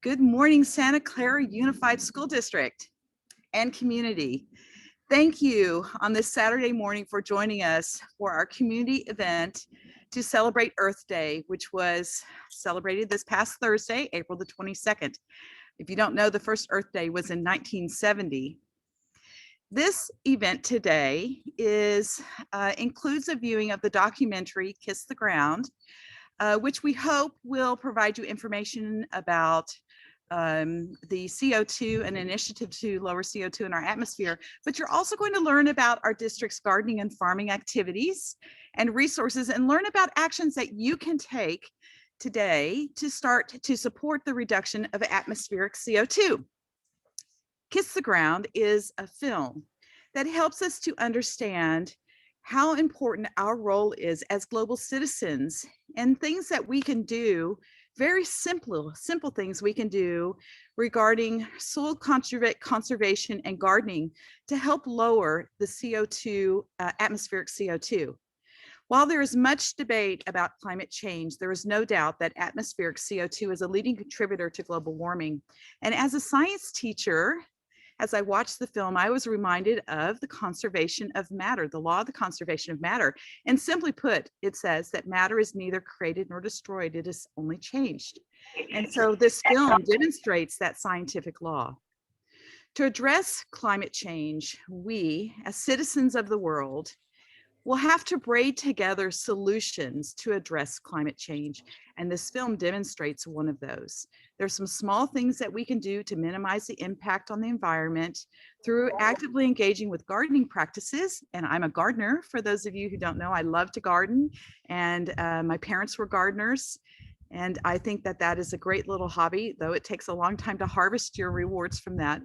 Good morning, Santa Clara Unified School District and community. Thank you on this Saturday morning for joining us for our community event to celebrate Earth Day, which was celebrated this past Thursday, April the 22nd. If you don't know, the first Earth Day was in 1970. This event today includes a viewing of the documentary Kiss the Ground, which we hope will provide you information about the CO2 and initiative to lower CO2 in our atmosphere, but you're also going to learn about our district's gardening and farming activities and resources, and learn about actions that you can take today to start to support the reduction of atmospheric CO2. Kiss the Ground is a film that helps us to understand how important our role is as global citizens and things that we can do, very simple things we can do regarding soil conservation and gardening to help lower the CO2, atmospheric CO2. While there is much debate about climate change, there is no doubt that atmospheric CO2 is a leading contributor to global warming. And as a science teacher, as I watched the film, I was reminded of the conservation of matter, the law of the conservation of matter. And simply put, it says that matter is neither created nor destroyed, it is only changed. And so this film demonstrates that scientific law. To address climate change, we, as citizens of the world, will have to braid together solutions to address climate change. And this film demonstrates one of those. There's some small things that we can do to minimize the impact on the environment through actively engaging with gardening practices. And I'm a gardener. For those of you who don't know, I love to garden, and my parents were gardeners. And I think that that is a great little hobby, though it takes a long time to harvest your rewards from that.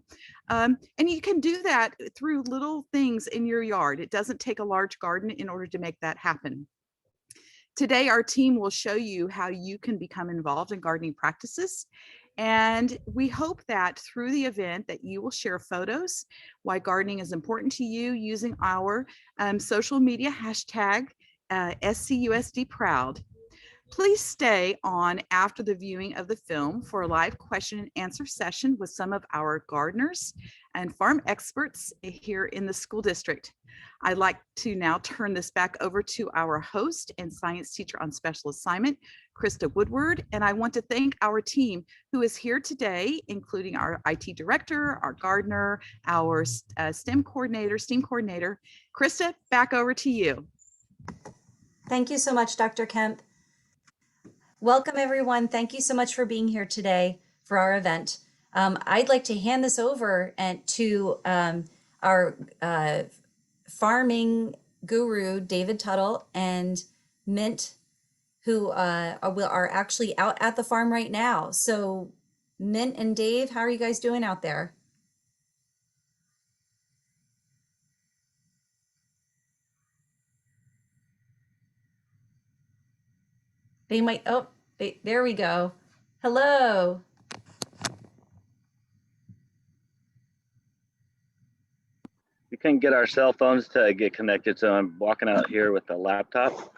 And you can do that through little things in your yard. It doesn't take a large garden in order to make that happen. Today, our team will show you how you can become involved in gardening practices. And we hope that through the event that you will share photos, why gardening is important to you, using our social media hashtag SCUSD Proud. Please stay on after the viewing of the film for a live question and answer session with some of our gardeners and farm experts here in the school district. I'd like to now turn this back over to our host and science teacher on special assignment, Krista Woodward. And I want to thank our team who is here today, including our IT director, our gardener, our STEM coordinator, STEAM coordinator. Krista, back over to you. Thank you so much, Dr. Kemp. Welcome, everyone. Thank you so much for being here today for our event. I'd like to hand this over to our farming guru, David Tuttle, and Mint, who are actually out at the farm right now. So Mint and Dave, how are you guys doing out there? They might, there we go. Hello. We couldn't get our cell phones to get connected, so I'm walking out here with the laptop.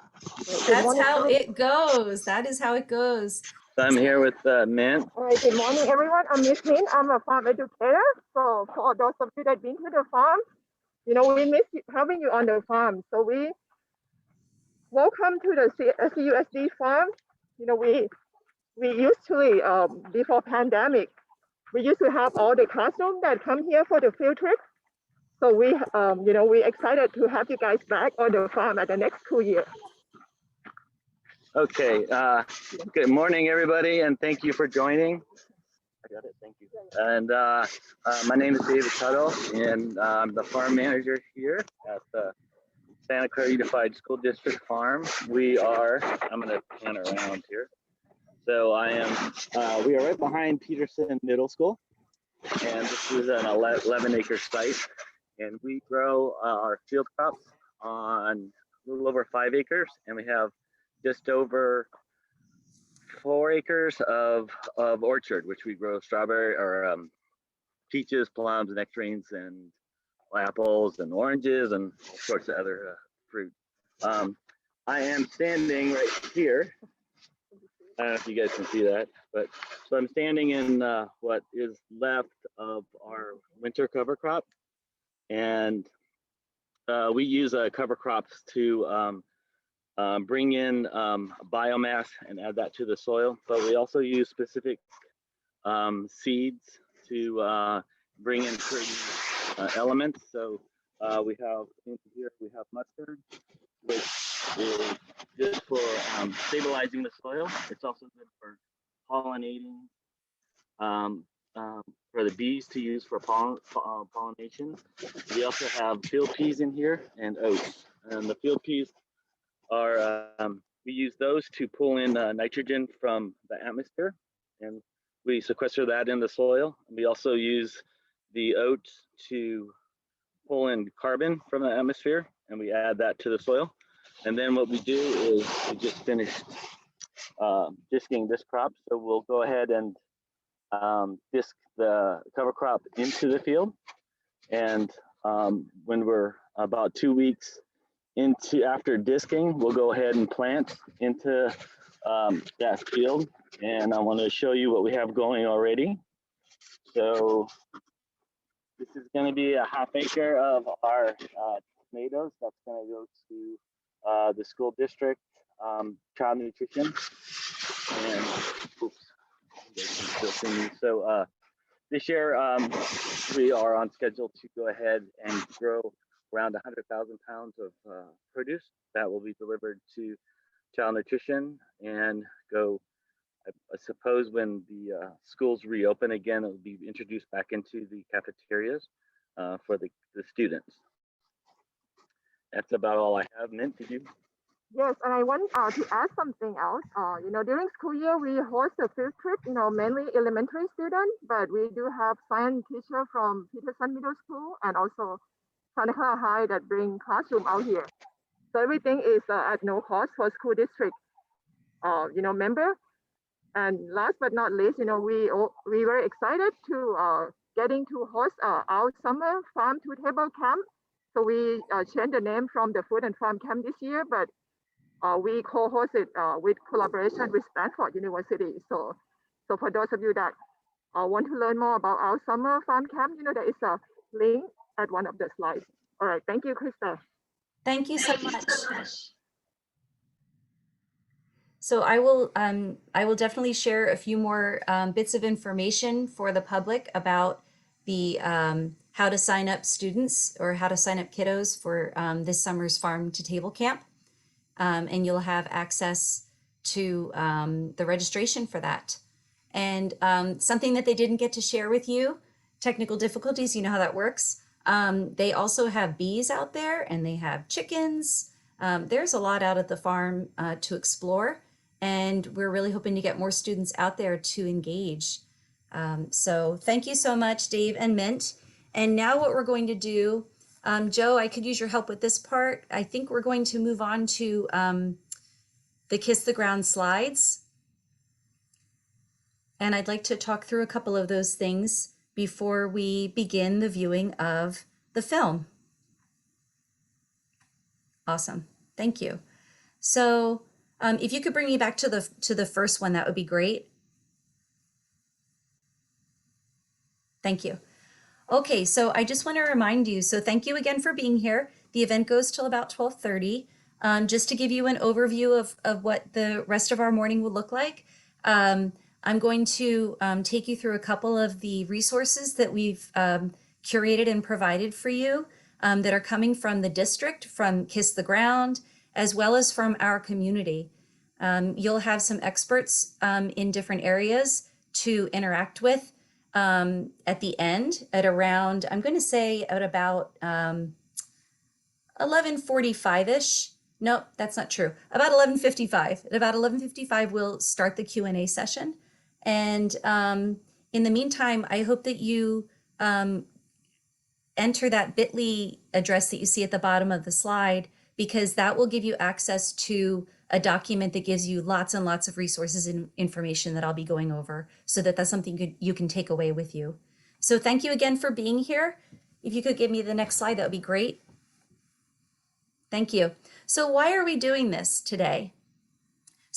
That's how it goes. That is how it goes. So I'm here with Mint. All right, good morning, everyone. I'm Miss Min. I'm a farm educator. So for those of you that been to the farm, you know, we miss having you on the farm. So we welcome to the SCUSD Farm. You know, we usually, before pandemic, we used to have all the classroom that come here for the field trip. So we, you know, we're excited to have you guys back on the farm at the next 2 years. Okay, good morning, everybody, and thank you for joining. I got it, thank you. And my name is David Tuttle, and I'm the farm manager here at the Santa Clara Unified School District Farm. We are, I'm gonna pan around here. So we are right behind Peterson Middle School, and this is an 11-acre site, and we grow our field crops on a little over 5 acres, and we have just over 4 acres of orchard, which we grow strawberry or peaches, plums, nectarines, and apples and oranges and all sorts of other fruit. I am standing right here I don't know if you guys can see that, but so I'm standing in what is left of our winter cover crop, and we use cover crops to bring in biomass and add that to the soil, but we also use specific seeds to bring in certain elements. So we have here we have mustard, which is good for stabilizing the soil. It's also good for pollinating, for the bees to use for pollination. We also have field peas in here and oats. And the field peas are, we use those to pull in nitrogen from the atmosphere, and we sequester that in the soil. We also use the oats to pull in carbon from the atmosphere, and we add that to the soil. And then what we do is we just finished disking this crop. So we'll go ahead and disc the cover crop into the field. And when we're about 2 weeks after disking, we'll go ahead and plant into that field. And I want to show you what we have going already. So this is going to be a half acre of our tomatoes. That's going to go to the school district, child nutrition. And oops, so this year we are on schedule to go ahead and grow around 100,000 pounds of produce that will be delivered to child nutrition and go, I suppose when the schools reopen again, it will be introduced back into the cafeterias for the students. That's about all I have. Mint, did you? Yes, and I want to add something else. During school year, we host a field trip, mainly elementary students, but we do have science teacher from Peterson Middle School and also Santa Clara High that bring classroom out here. So everything is at no cost for school district, member. And last but not least, we were excited to getting to host our summer farm to table camp. So we changed the name from the food and farm camp this year, but we co-hosted with collaboration with Stanford University. So for those of you that want to learn more about our summer farm camp, there is a link at one of the slides. All right, thank you, Krista. Thank you so much. So I will definitely share a few more bits of information for the public about the how to sign up students or how to sign up kiddos for this summer's Farm to Table Camp. And you'll have access to the registration for that. And something that they didn't get to share with you, technical difficulties, you know how that works. They also have bees out there and they have chickens. There's a lot out at the farm to explore. And we're really hoping to get more students out there to engage. So thank you so much, Dave and Mint. And now what we're going to do, Joe, I could use your help with this part. I think we're going to move on to the Kiss the Ground slides. And I'd like to talk through a couple of those things before we begin the viewing of the film. Awesome, thank you. So if you could bring me back to the first one, that would be great. Thank you. Okay, so I just want to remind you, so thank you again for being here. The event goes till about 12:30. Just to give you an overview of what the rest of our morning will look like, I'm going to take you through a couple of the resources that we've curated and provided for you that are coming from the district, from Kiss the Ground, as well as from our community. You'll have some experts in different areas to interact with at the end at around, I'm going to say at about 11:45-ish. Nope, that's not true. About 11:55. At about 11:55, we'll start the Q&A session. And in the meantime, I hope that you enter that bit.ly address that you see at the bottom of the slide, because that will give you access to a document that gives you lots and lots of resources and information that I'll be going over, so that that's something you can take away with you. So thank you again for being here. If you could give me the next slide, that would be great. Thank you. So why are we doing this today?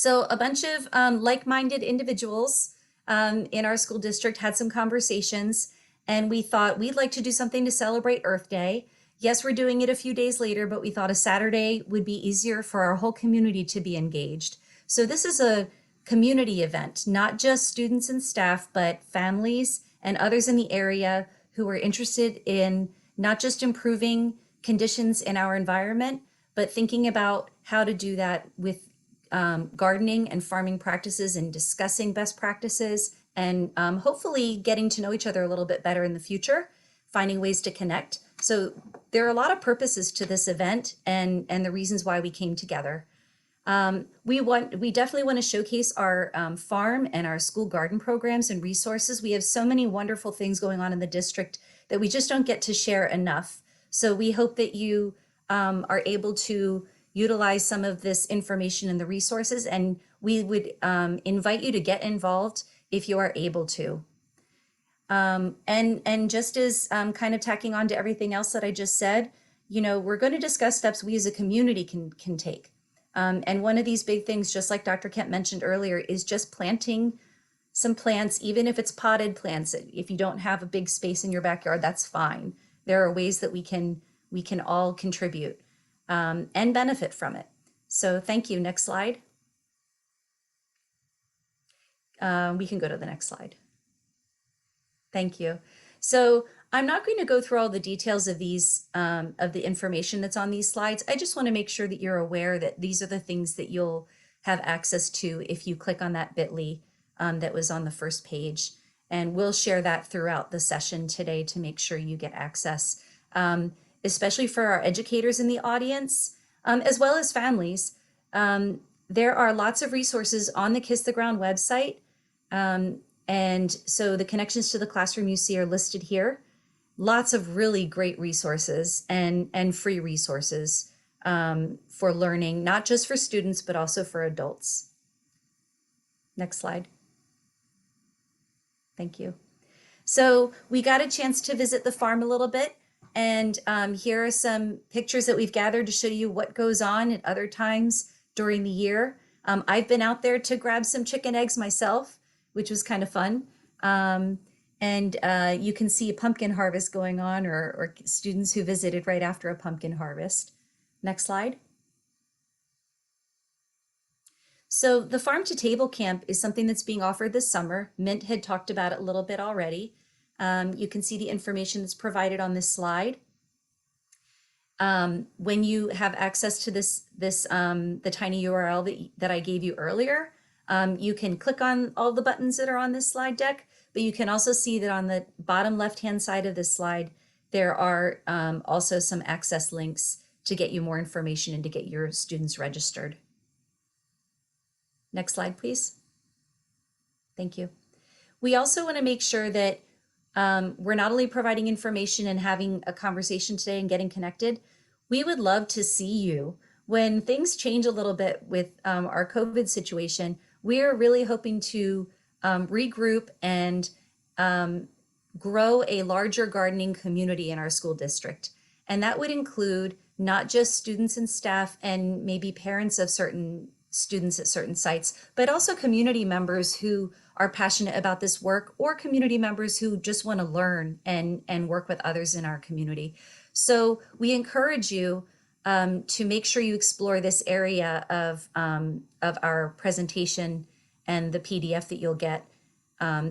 So a bunch of like-minded individuals in our school district had some conversations, and we thought we'd like to do something to celebrate Earth Day. Yes, we're doing it a few days later, but we thought a Saturday would be easier for our whole community to be engaged. So this is a community event, not just students and staff, but families and others in the area who are interested in not just improving conditions in our environment, but thinking about how to do that with gardening and farming practices and discussing best practices and hopefully getting to know each other a little bit better in the future, finding ways to connect. So there are a lot of purposes to this event and the reasons why we came together. We definitely want to showcase our farm and our school garden programs and resources. We have so many wonderful things going on in the district that we just don't get to share enough. So we hope that you are able to utilize some of this information and the resources, and we would invite you to get involved if you are able to. And just as kind of tacking on to everything else that I just said, we're going to discuss steps we as a community can take. And one of these big things, just like Dr. Kemp mentioned earlier, is just planting some plants, even if it's potted plants. If you don't have a big space in your backyard, that's fine. There are ways that we can all contribute and benefit from it. So thank you. Next slide. We can go to the next slide. Thank you. So I'm not going to go through all the details of these, of the information that's on these slides. I just want to make sure that you're aware that these are the things that you'll have access to if you click on that bit.ly that was on the first page. And we'll share that throughout the session today to make sure you get access, especially for our educators in the audience, as well as families. There are lots of resources on the Kiss the Ground website. And so the connections to the classroom you see are listed here. Lots of really great resources and free resources for learning, not just for students, but also for adults. Next slide. Thank you. So we got a chance to visit the farm a little bit, and here are some pictures that we've gathered to show you what goes on at other times during the year. I've been out there to grab some chicken eggs myself, which was kind of fun. And you can see a pumpkin harvest going on, or students who visited right after a pumpkin harvest. Next slide. So the Farm to Table Camp is something that's being offered this summer. Mint had talked about it a little bit already. You can see the information that's provided on this slide. When you have access to the tiny URL that I gave you earlier, you can click on all the buttons that are on this slide deck, but you can also see that on the bottom left-hand side of this slide, there are also some access links to get you more information and to get your students registered. Next slide, please. Thank you. We also want to make sure that we're not only providing information and having a conversation today and getting connected, we would love to see you. When things change a little bit with our COVID situation, we're really hoping to regroup and grow a larger gardening community in our school district. And that would include not just students and staff and maybe parents of certain students at certain sites, but also community members who are passionate about this work, or community members who just want to learn and work with others in our community. So we encourage you to make sure you explore this area of our presentation and the PDF that you'll get,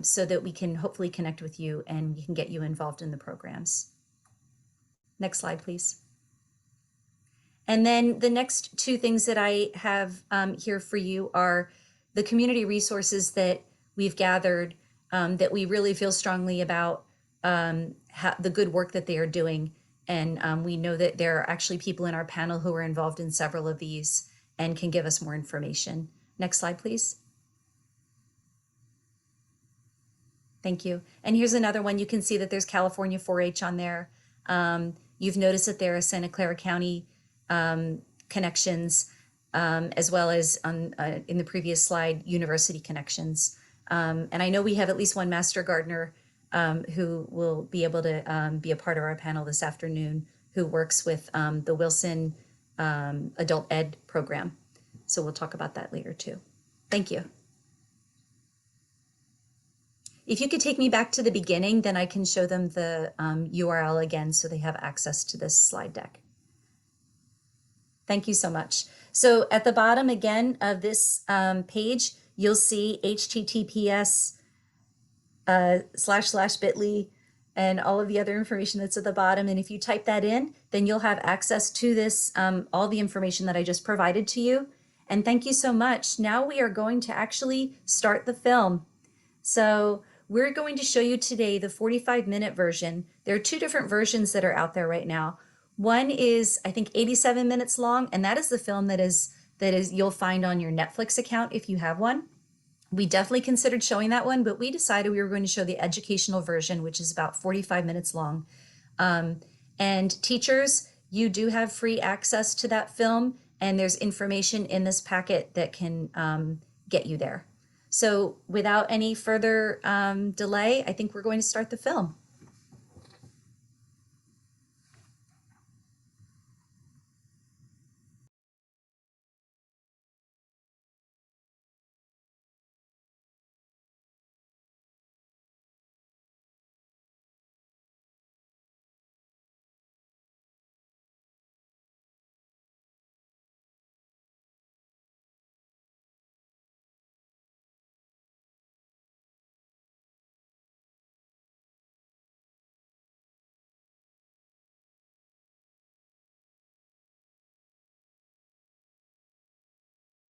so that we can hopefully connect with you and we can get you involved in the programs. Next slide, please. And then the next two things that I have here for you are the community resources that we've gathered that we really feel strongly about the good work that they are doing. And we know that there are actually people in our panel who are involved in several of these and can give us more information. Next slide, please. Thank you. And here's another one. You can see that there's California 4-H on there. You've noticed that there are Santa Clara County connections, as well as in the previous slide, university connections. And I know we have at least one master gardener who will be able to be a part of our panel this afternoon, who works with the Wilson Adult Ed program. So we'll talk about that later too. Thank you. If you could take me back to the beginning, then I can show them the URL again so they have access to this slide deck. Thank you so much. So at the bottom again of this page, you'll see https://bit.ly and all of the other information that's at the bottom. And if you type that in, then you'll have access to this, all the information that I just provided to you. And thank you so much. Now we are going to actually start the film. So we're going to show you today the 45-minute version. There are two different versions that are out there right now. One is, I think, 87 minutes long, and that is the film that is you'll find on your Netflix account if you have one. We definitely considered showing that one, but we decided we were going to show the educational version, which is about 45 minutes long. And teachers, you do have free access to that film, and there's information in this packet that can get you there. So without any further delay, I think we're going to start the film.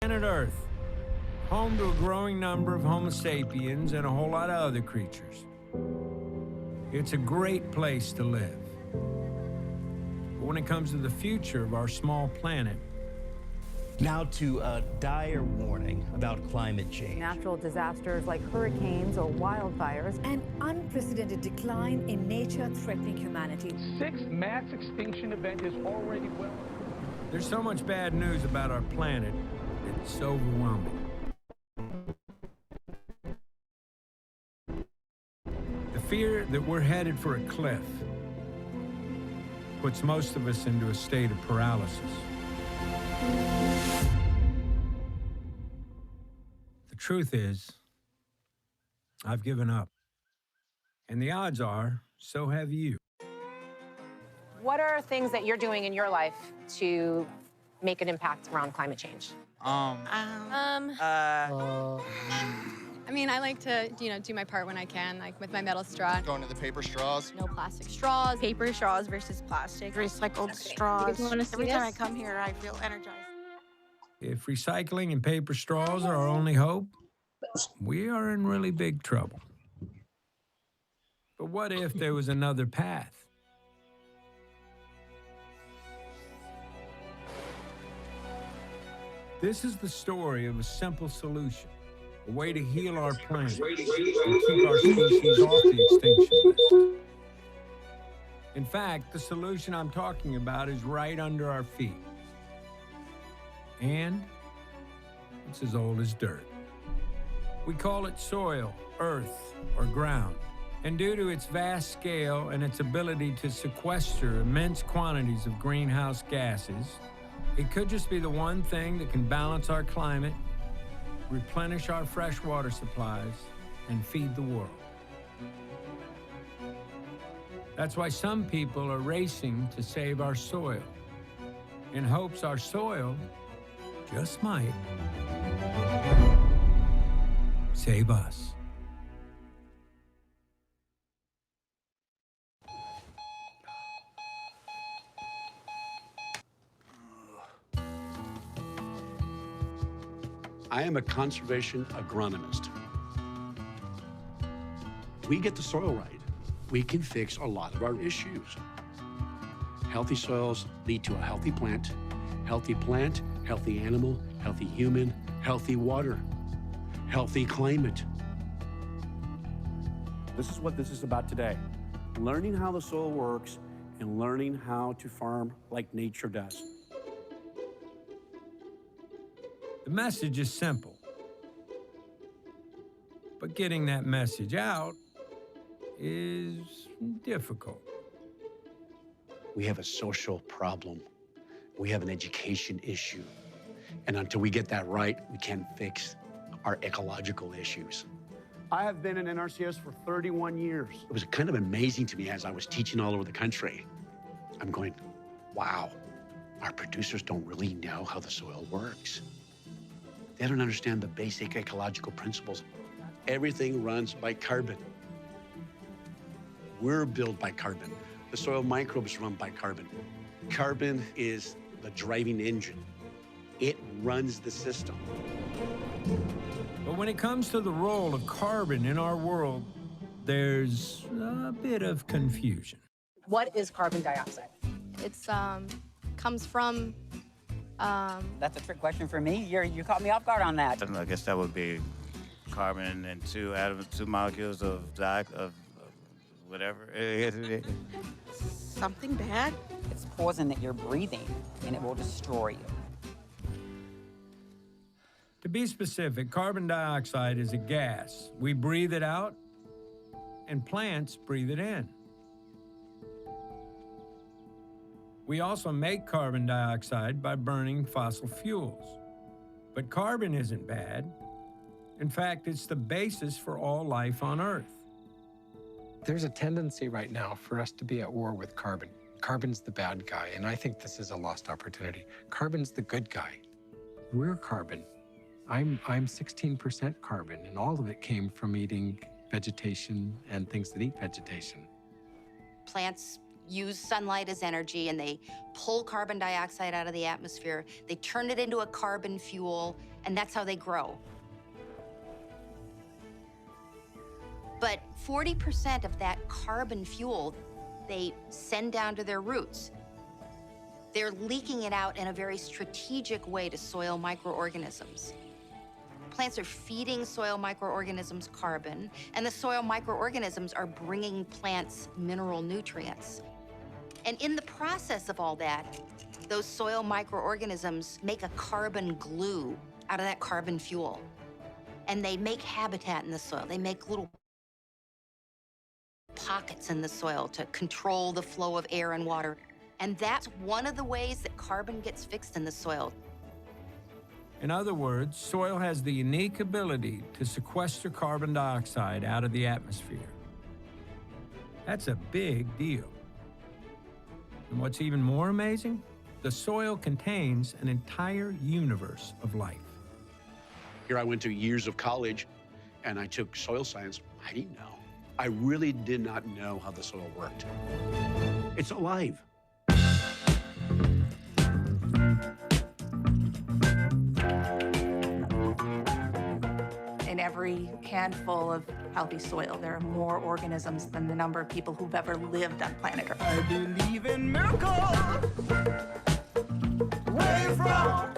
Planet Earth, home to a growing number of Homo sapiens and a whole lot of other creatures. It's a great place to live. But when it comes to the future of our small planet, now to a dire warning about climate change. Natural disasters like hurricanes or wildfires. An unprecedented decline in nature threatening humanity. 6 mass extinction event is already well. there's so much bad news about our planet. It's overwhelming. The fear that we're headed for a cliff puts most of us into a state of paralysis. The truth is, I've given up. And the odds are, so have you. What are things that you're doing in your life to make an impact around climate change? I mean, I like to, do my part when I can, like with my metal straw. Going to the paper straws. No plastic straws. Paper straws versus plastic. Recycled straws. Every time I come here, I feel energized. If recycling and paper straws are our only hope, we are in really big trouble. But what if there was another path? This is the story of a simple solution, a way to heal our planet and keep our species off the extinction list. In fact, the solution I'm talking about is right under our feet. And it's as old as dirt. We call it soil, earth, or ground. And due to its vast scale and its ability to sequester immense quantities of greenhouse gases, it could just be the one thing that can balance our climate, replenish our freshwater supplies, and feed the world. That's why some people are racing to save our soil, in hopes our soil just might save us. I am a conservation agronomist. We get the soil right, we can fix a lot of our issues. Healthy soils lead to a healthy plant, healthy animal, healthy human, healthy water, healthy climate. This is what this is about today. Learning how the soil works and learning how to farm like nature does. The message is simple, but getting that message out is difficult. We have a social problem. We have an education issue. And until we get that right, we can't fix a are ecological issues. I have been in NRCS for 31 years. It was kind of amazing to me as I was teaching all over the country. I'm going, wow, our producers don't really know how the soil works. They don't understand the basic ecological principles. Everything runs by carbon. We're built by carbon. The soil microbes run by carbon. Carbon is the driving engine. It runs the system. But when it comes to the role of carbon in our world, there's a bit of confusion. What is carbon dioxide? It's comes from. That's a trick question for me. You caught me off guard on that. I guess that would be carbon and two molecules of whatever. Something bad? It's poison that you're breathing, and it will destroy you. To be specific, carbon dioxide is a gas. We breathe it out, and plants breathe it in. We also make carbon dioxide by burning fossil fuels. But carbon isn't bad. In fact, it's the basis for all life on Earth. There's a tendency right now for us to be at war with carbon. Carbon's the bad guy, and I think this is a lost opportunity. Carbon's the good guy. We're carbon. I'm 16% carbon, and all of it came from eating vegetation and things that eat vegetation. Plants use sunlight as energy, and they pull carbon dioxide out of the atmosphere. They turn it into a carbon fuel, and that's how they grow. But 40% of that carbon fuel, they send down to their roots. They're leaking it out in a very strategic way to soil microorganisms. Plants are feeding soil microorganisms carbon, and the soil microorganisms are bringing plants mineral nutrients. And in the process of all that, those soil microorganisms make a carbon glue out of that carbon fuel. And they make habitat in the soil. They make little pockets in the soil to control the flow of air and water. And that's one of the ways that carbon gets fixed in the soil. In other words, soil has the unique ability to sequester carbon dioxide out of the atmosphere. That's a big deal. And what's even more amazing? The soil contains an entire universe of life. Here I went to years of college, and I took soil science. I didn't know. I really did not know how the soil worked. It's alive. In every handful of healthy soil, there are more organisms than the number of people who've ever lived on planet Earth. I believe in miracles. Where you from?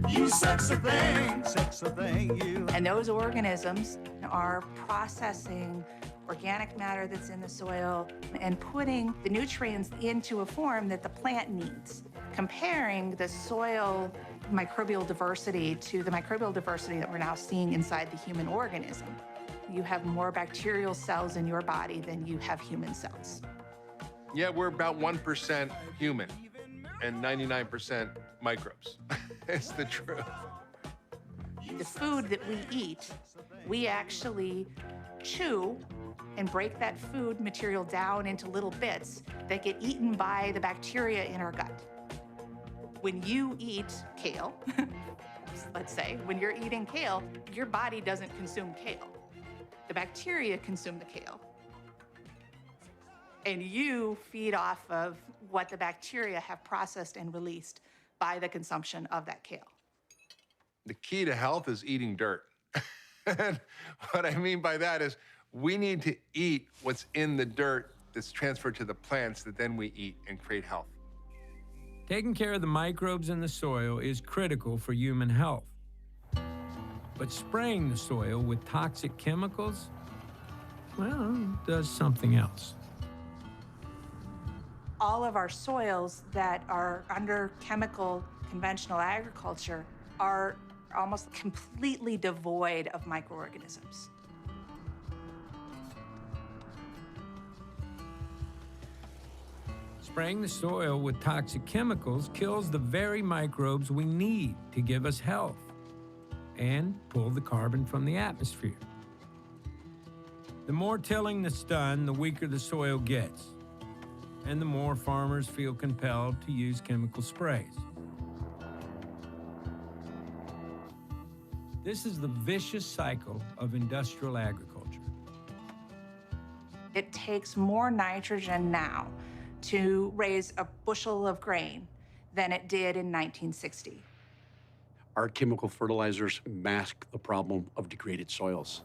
You sexy thing, you. And those organisms are processing organic matter that's in the soil and putting the nutrients into a form that the plant needs. Comparing the soil microbial diversity to the microbial diversity that we're now seeing inside the human organism. You have more bacterial cells in your body than you have human cells. Yeah, we're about 1% human and 99% microbes. It's the truth. The food that we eat, we actually chew and break that food material down into little bits that get eaten by the bacteria in our gut. When you eat kale, let's say, when you're eating kale, your body doesn't consume kale. The bacteria consume the kale. And you feed off of what the bacteria have processed and released by the consumption of that kale. The key to health is eating dirt. And what I mean by that is we need to eat what's in the dirt that's transferred to the plants that then we eat and create health. Taking care of the microbes in the soil is critical for human health. But spraying the soil with toxic chemicals, well, does something else. All of our soils that are under chemical conventional agriculture are almost completely devoid of microorganisms. Spraying the soil with toxic chemicals kills the very microbes we need to give us health. and pull the carbon from the atmosphere. The more tilling that's done, the weaker the soil gets, and the more farmers feel compelled to use chemical sprays. This is the vicious cycle of industrial agriculture. It takes more nitrogen now to raise a bushel of grain than it did in 1960. Our chemical fertilizers mask the problem of degraded soils.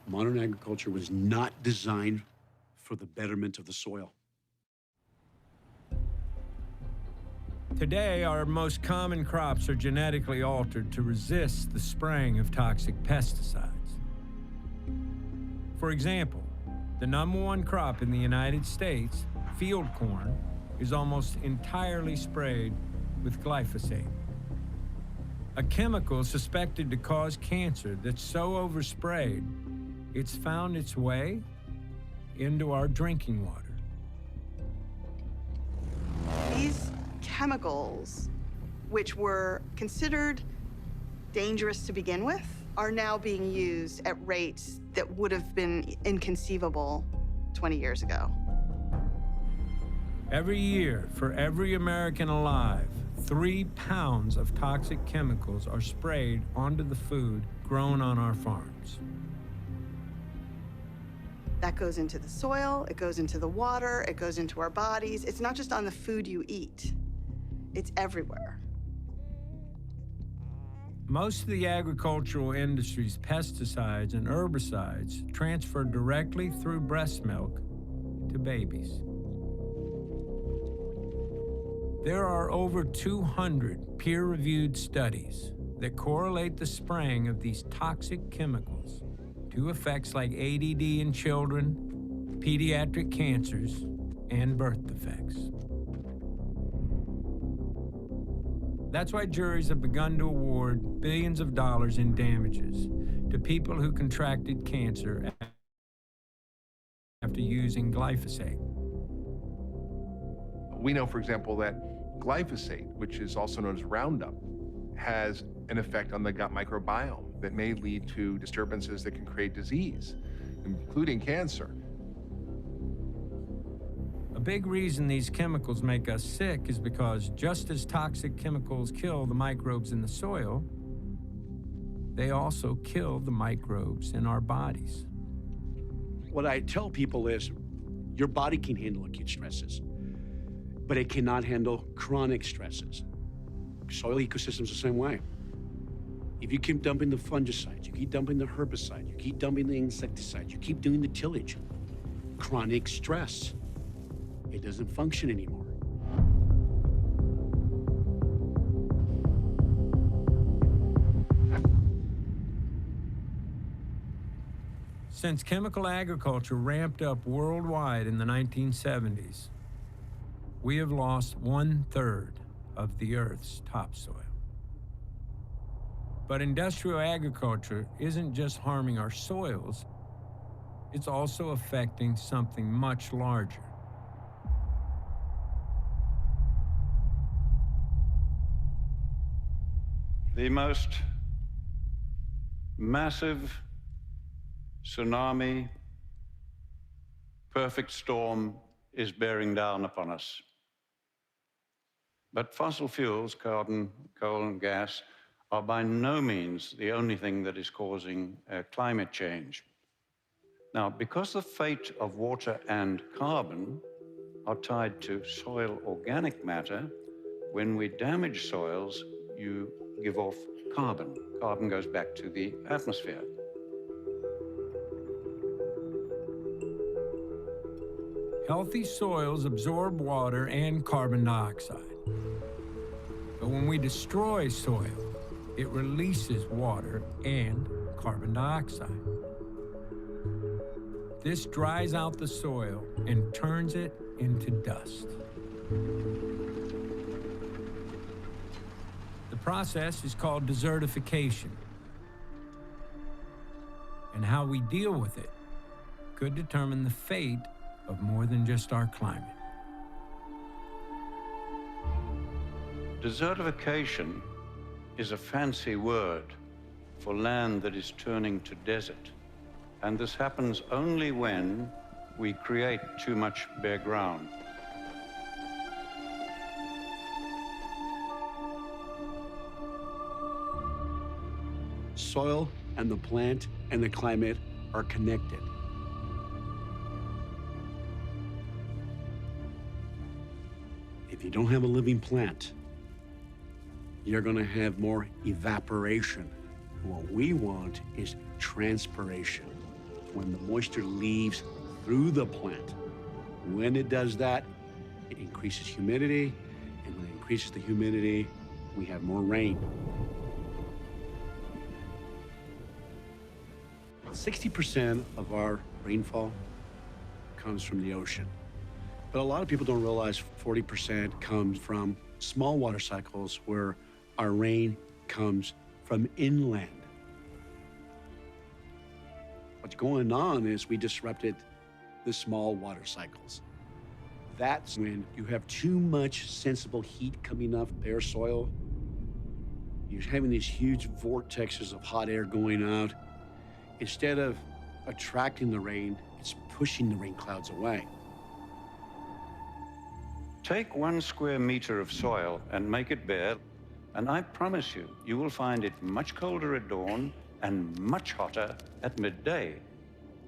Modern agriculture was not designed for the betterment of the soil. Today, our most common crops are genetically altered to resist the spraying of toxic pesticides. For example, the #1 crop in the United States, field corn, is almost entirely sprayed with glyphosate, a chemical suspected to cause cancer that's so oversprayed, it's found its way into our drinking water. These chemicals, which were considered dangerous to begin with, are now being used at rates that would have been inconceivable 20 years ago. Every year, for every American alive, 3 pounds of toxic chemicals are sprayed onto the food grown on our farms. That goes into the soil, it goes into the water, it goes into our bodies. It's not just on the food you eat, it's everywhere. Most of the agricultural industry's pesticides and herbicides transfer directly through breast milk to babies. There are over 200 peer-reviewed studies that correlate the spraying of these toxic chemicals to effects like ADD in children, pediatric cancers, and birth defects. That's why juries have begun to award billions of dollars in damages to people who contracted cancer after using glyphosate. We know, for example, that glyphosate, which is also known as Roundup, has an effect on the gut microbiome that may lead to disturbances that can create disease, including cancer. A big reason these chemicals make us sick is because just as toxic chemicals kill the microbes in the soil, they also kill the microbes in our bodies. What I tell people is, your body can handle acute stresses, but it cannot handle chronic stresses. Soil ecosystems the same way. If you keep dumping the fungicides, you keep dumping the herbicides, you keep dumping the insecticides, you keep doing the tillage, chronic stress, it doesn't function anymore. Since chemical agriculture ramped up worldwide in the 1970s, we have lost 1/3 of the Earth's topsoil. But industrial agriculture isn't just harming our soils, it's also affecting something much larger. The most massive tsunami, perfect storm is bearing down upon us. But fossil fuels, carbon, coal, and gas, are by no means the only thing that is causing climate change. Now, because the fate of water and carbon are tied to soil organic matter, when we damage soils, you give off carbon. Carbon goes back to the atmosphere. Healthy soils absorb water and carbon dioxide. But when we destroy soil, it releases water and carbon dioxide. This dries out the soil and turns it into dust. The process is called desertification. And how we deal with it could determine the fate of more than just our climate. Desertification is a fancy word for land that is turning to desert. And this happens only when we create too much bare ground. Soil and the plant and the climate are connected. If you don't have a living plant, you're going to have more evaporation. What we want is transpiration. When the moisture leaves through the plant, when it does that, it increases humidity, and when it increases the humidity, we have more rain. 60% of our rainfall comes from the ocean. But a lot of people don't realize 40% comes from small water cycles where our rain comes from inland. What's going on is we disrupted the small water cycles. That's when you have too much sensible heat coming off bare soil. You're having these huge vortexes of hot air going out. Instead of attracting the rain, it's pushing the rain clouds away. Take 1 square meter of soil and make it bare, and I promise you, you will find it much colder at dawn and much hotter at midday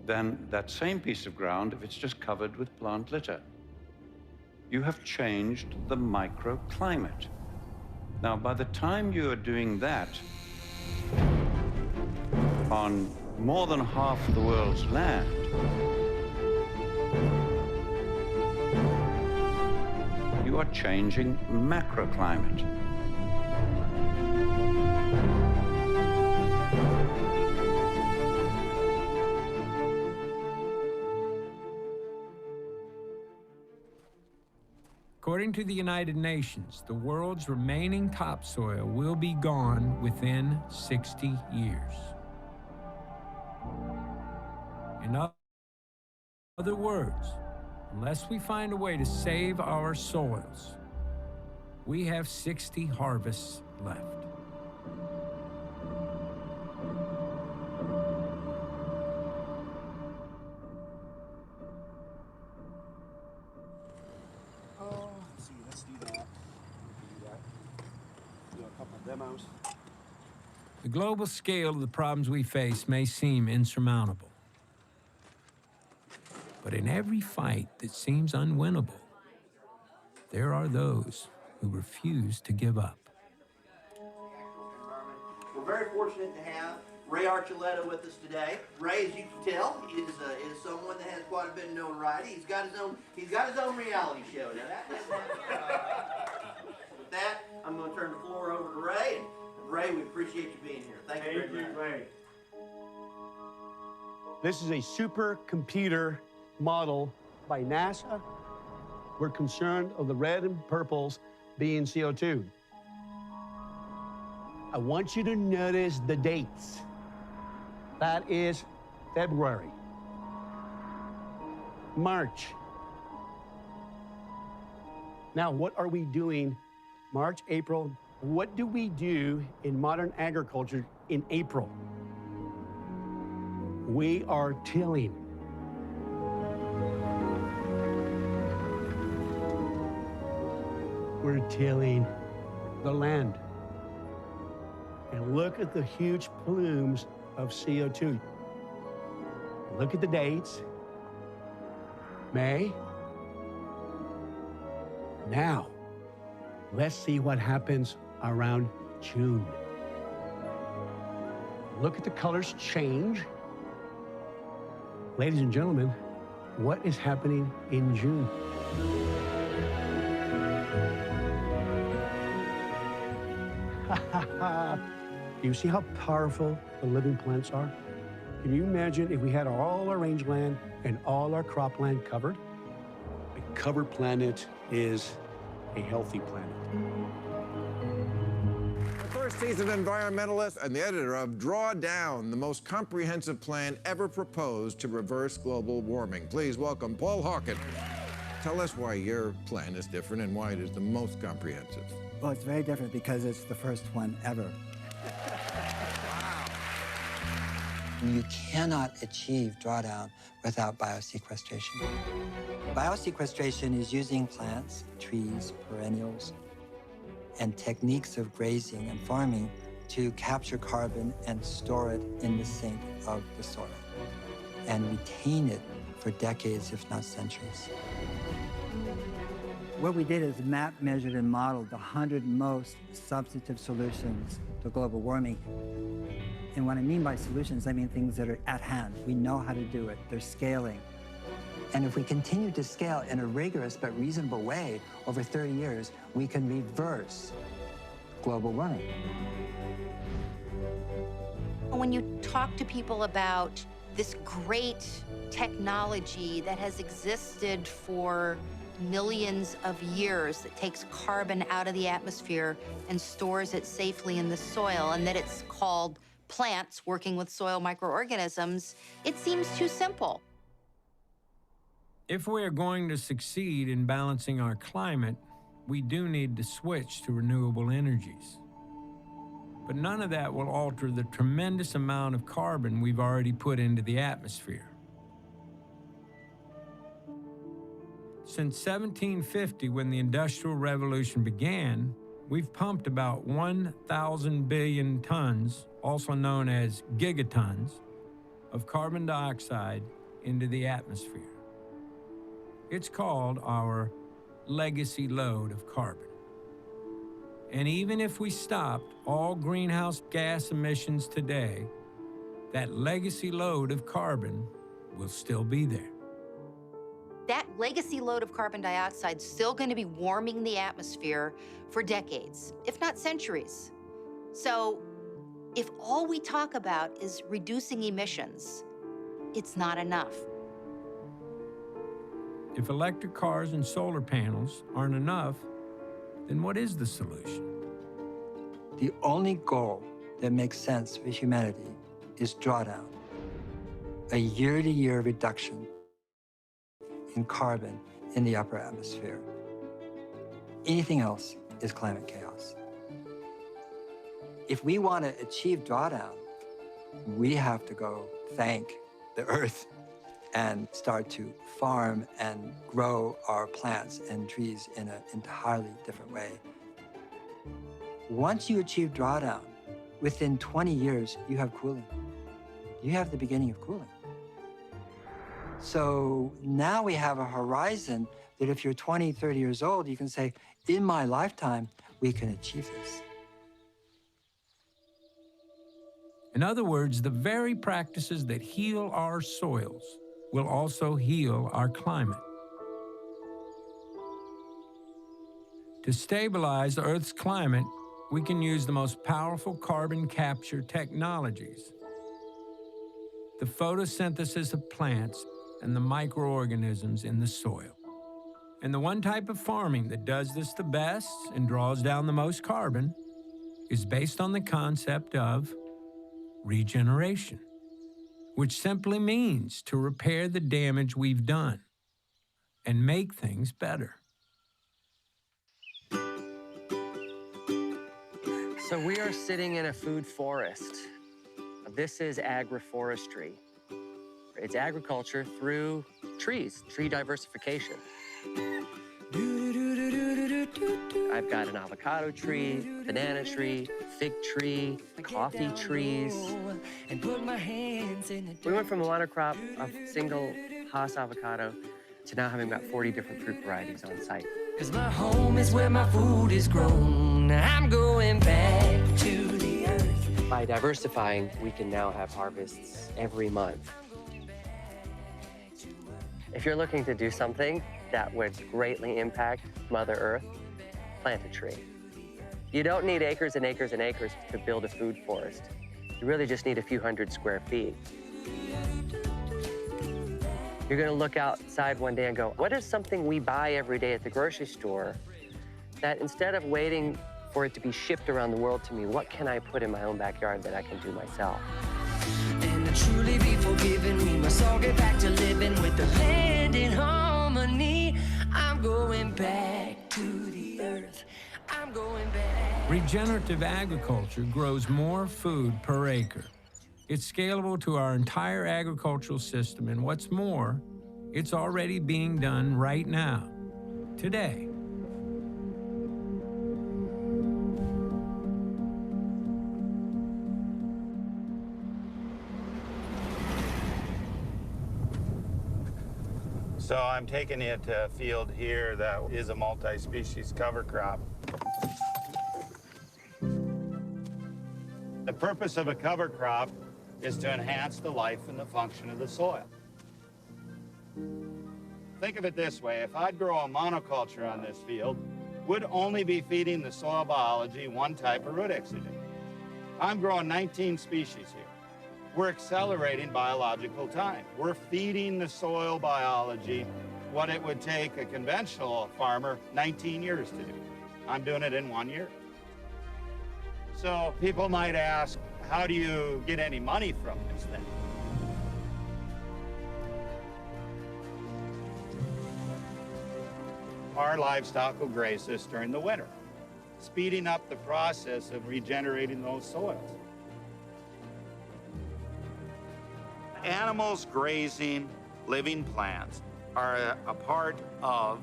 than that same piece of ground if it's just covered with plant litter. You have changed the microclimate. Now, by the time you are doing that on more than half the world's land, you are changing macroclimate. According to the United Nations, the world's remaining topsoil will be gone within 60 years. In other words, unless we find a way to save our soils, we have 60 harvests left. Let's do that. Do a couple demos. The global scale of the problems we face may seem insurmountable. But in every fight that seems unwinnable, there are those who refuse to give up. We're very fortunate to have Ray Archuleta with us today. Ray, as you can tell, is someone that has quite a bit of notoriety. He's got his own reality show. Now that doesn't happen. With that, I'm going to turn the floor over to Ray. And Ray, we appreciate you being here. Thank you very much. Ray. This is a supercomputer model by NASA. We're concerned of the red and purples being CO2. I want you to notice the dates. That is February, March. Now, what are we doing March, April? What do we do in modern agriculture in April? We are tilling. We're tilling the land. And look at the huge plumes of CO2. Look at the dates. May. Now, let's see what happens around June. Look at the colors change. Ladies and gentlemen, what is happening in June? Do you see how powerful the living plants are? Can you imagine if we had all our rangeland and all our cropland covered? A covered planet is a healthy planet. The first seasoned environmentalist and the editor of Drawdown, the most comprehensive plan ever proposed to reverse global warming. Please welcome Paul Hawken. Tell us why your plan is different and why it is the most comprehensive. Well, it's very different because it's the first one ever. You cannot achieve drawdown without biosequestration. Biosequestration is using plants, trees, perennials, and techniques of grazing and farming to capture carbon and store it in the sink of the soil and retain it for decades, if not centuries. What we did is map, measured, and modeled the 100 most substantive solutions to global warming. And what I mean by solutions, I mean things that are at hand. We know how to do it. They're scaling. And if we continue to scale in a rigorous but reasonable way over 30 years, we can reverse global warming. When you talk to people about this great technology that has existed for millions of years, that takes carbon out of the atmosphere and stores it safely in the soil, and that it's called plants working with soil microorganisms, it seems too simple. If we are going to succeed in balancing our climate, we do need to switch to renewable energies. But none of that will alter the tremendous amount of carbon we've already put into the atmosphere. Since 1750, when the Industrial Revolution began, we've pumped about 1,000 billion tons, also known as gigatons, of carbon dioxide into the atmosphere. It's called our legacy load of carbon. And even if we stopped all greenhouse gas emissions today, that legacy load of carbon will still be there. That legacy load of carbon dioxide is still going to be warming the atmosphere for decades, if not centuries. So if all we talk about is reducing emissions, it's not enough. If electric cars and solar panels aren't enough, then what is the solution? The only goal that makes sense for humanity is drawdown, a year-to-year reduction in carbon in the upper atmosphere. Anything else is climate chaos. If we want to achieve drawdown, we have to go thank the earth and start to farm and grow our plants and trees in an entirely different way. Once you achieve drawdown, within 20 years, you have cooling. You have the beginning of cooling. So now we have a horizon that if you're 20, 30 years old, you can say, in my lifetime, we can achieve this. In other words, the very practices that heal our soils will also heal our climate. To stabilize the Earth's climate, we can use the most powerful carbon capture technologies: the photosynthesis of plants and the microorganisms in the soil. And the one type of farming that does this the best and draws down the most carbon is based on the concept of regeneration, which simply means to repair the damage we've done and make things better. So we are sitting in a food forest. This is agroforestry. It's agriculture through trees, tree diversification. I've got an avocado tree, banana tree, fig tree, coffee trees. We went from a monocrop of single Hass avocado to now having about 40 different fruit varieties on site. 'Cause my home is where my food is grown. I'm going back to the earth. By diversifying, we can now have harvests every month. If you're looking to do something that would greatly impact Mother Earth, plant a tree. You don't need acres and acres and acres to build a food forest. You really just need a few hundred square feet. You're gonna look outside one day and go, what is something we buy every day at the grocery store that instead of waiting for it to be shipped around the world to me, what can I put in my own backyard that I can do myself? And to truly be forgiven, we must all get back to living with the land in harmony. I'm going back to the earth. I'm going back. Regenerative agriculture grows more food per acre. It's scalable to our entire agricultural system, and what's more, it's already being done right now, today. So I'm taking you to a field here that is a multi-species cover crop. The purpose of a cover crop is to enhance the life and the function of the soil. Think of it this way, if I'd grow a monoculture on this field, we'd only be feeding the soil biology one type of root exudate. I'm growing 19 species here. We're accelerating biological time. We're feeding the soil biology what it would take a conventional farmer 19 years to do. I'm doing it in 1 year. So people might ask, how do you get any money from this thing? Our livestock will graze this during the winter, speeding up the process of regenerating those soils. Animals grazing living plants are a part of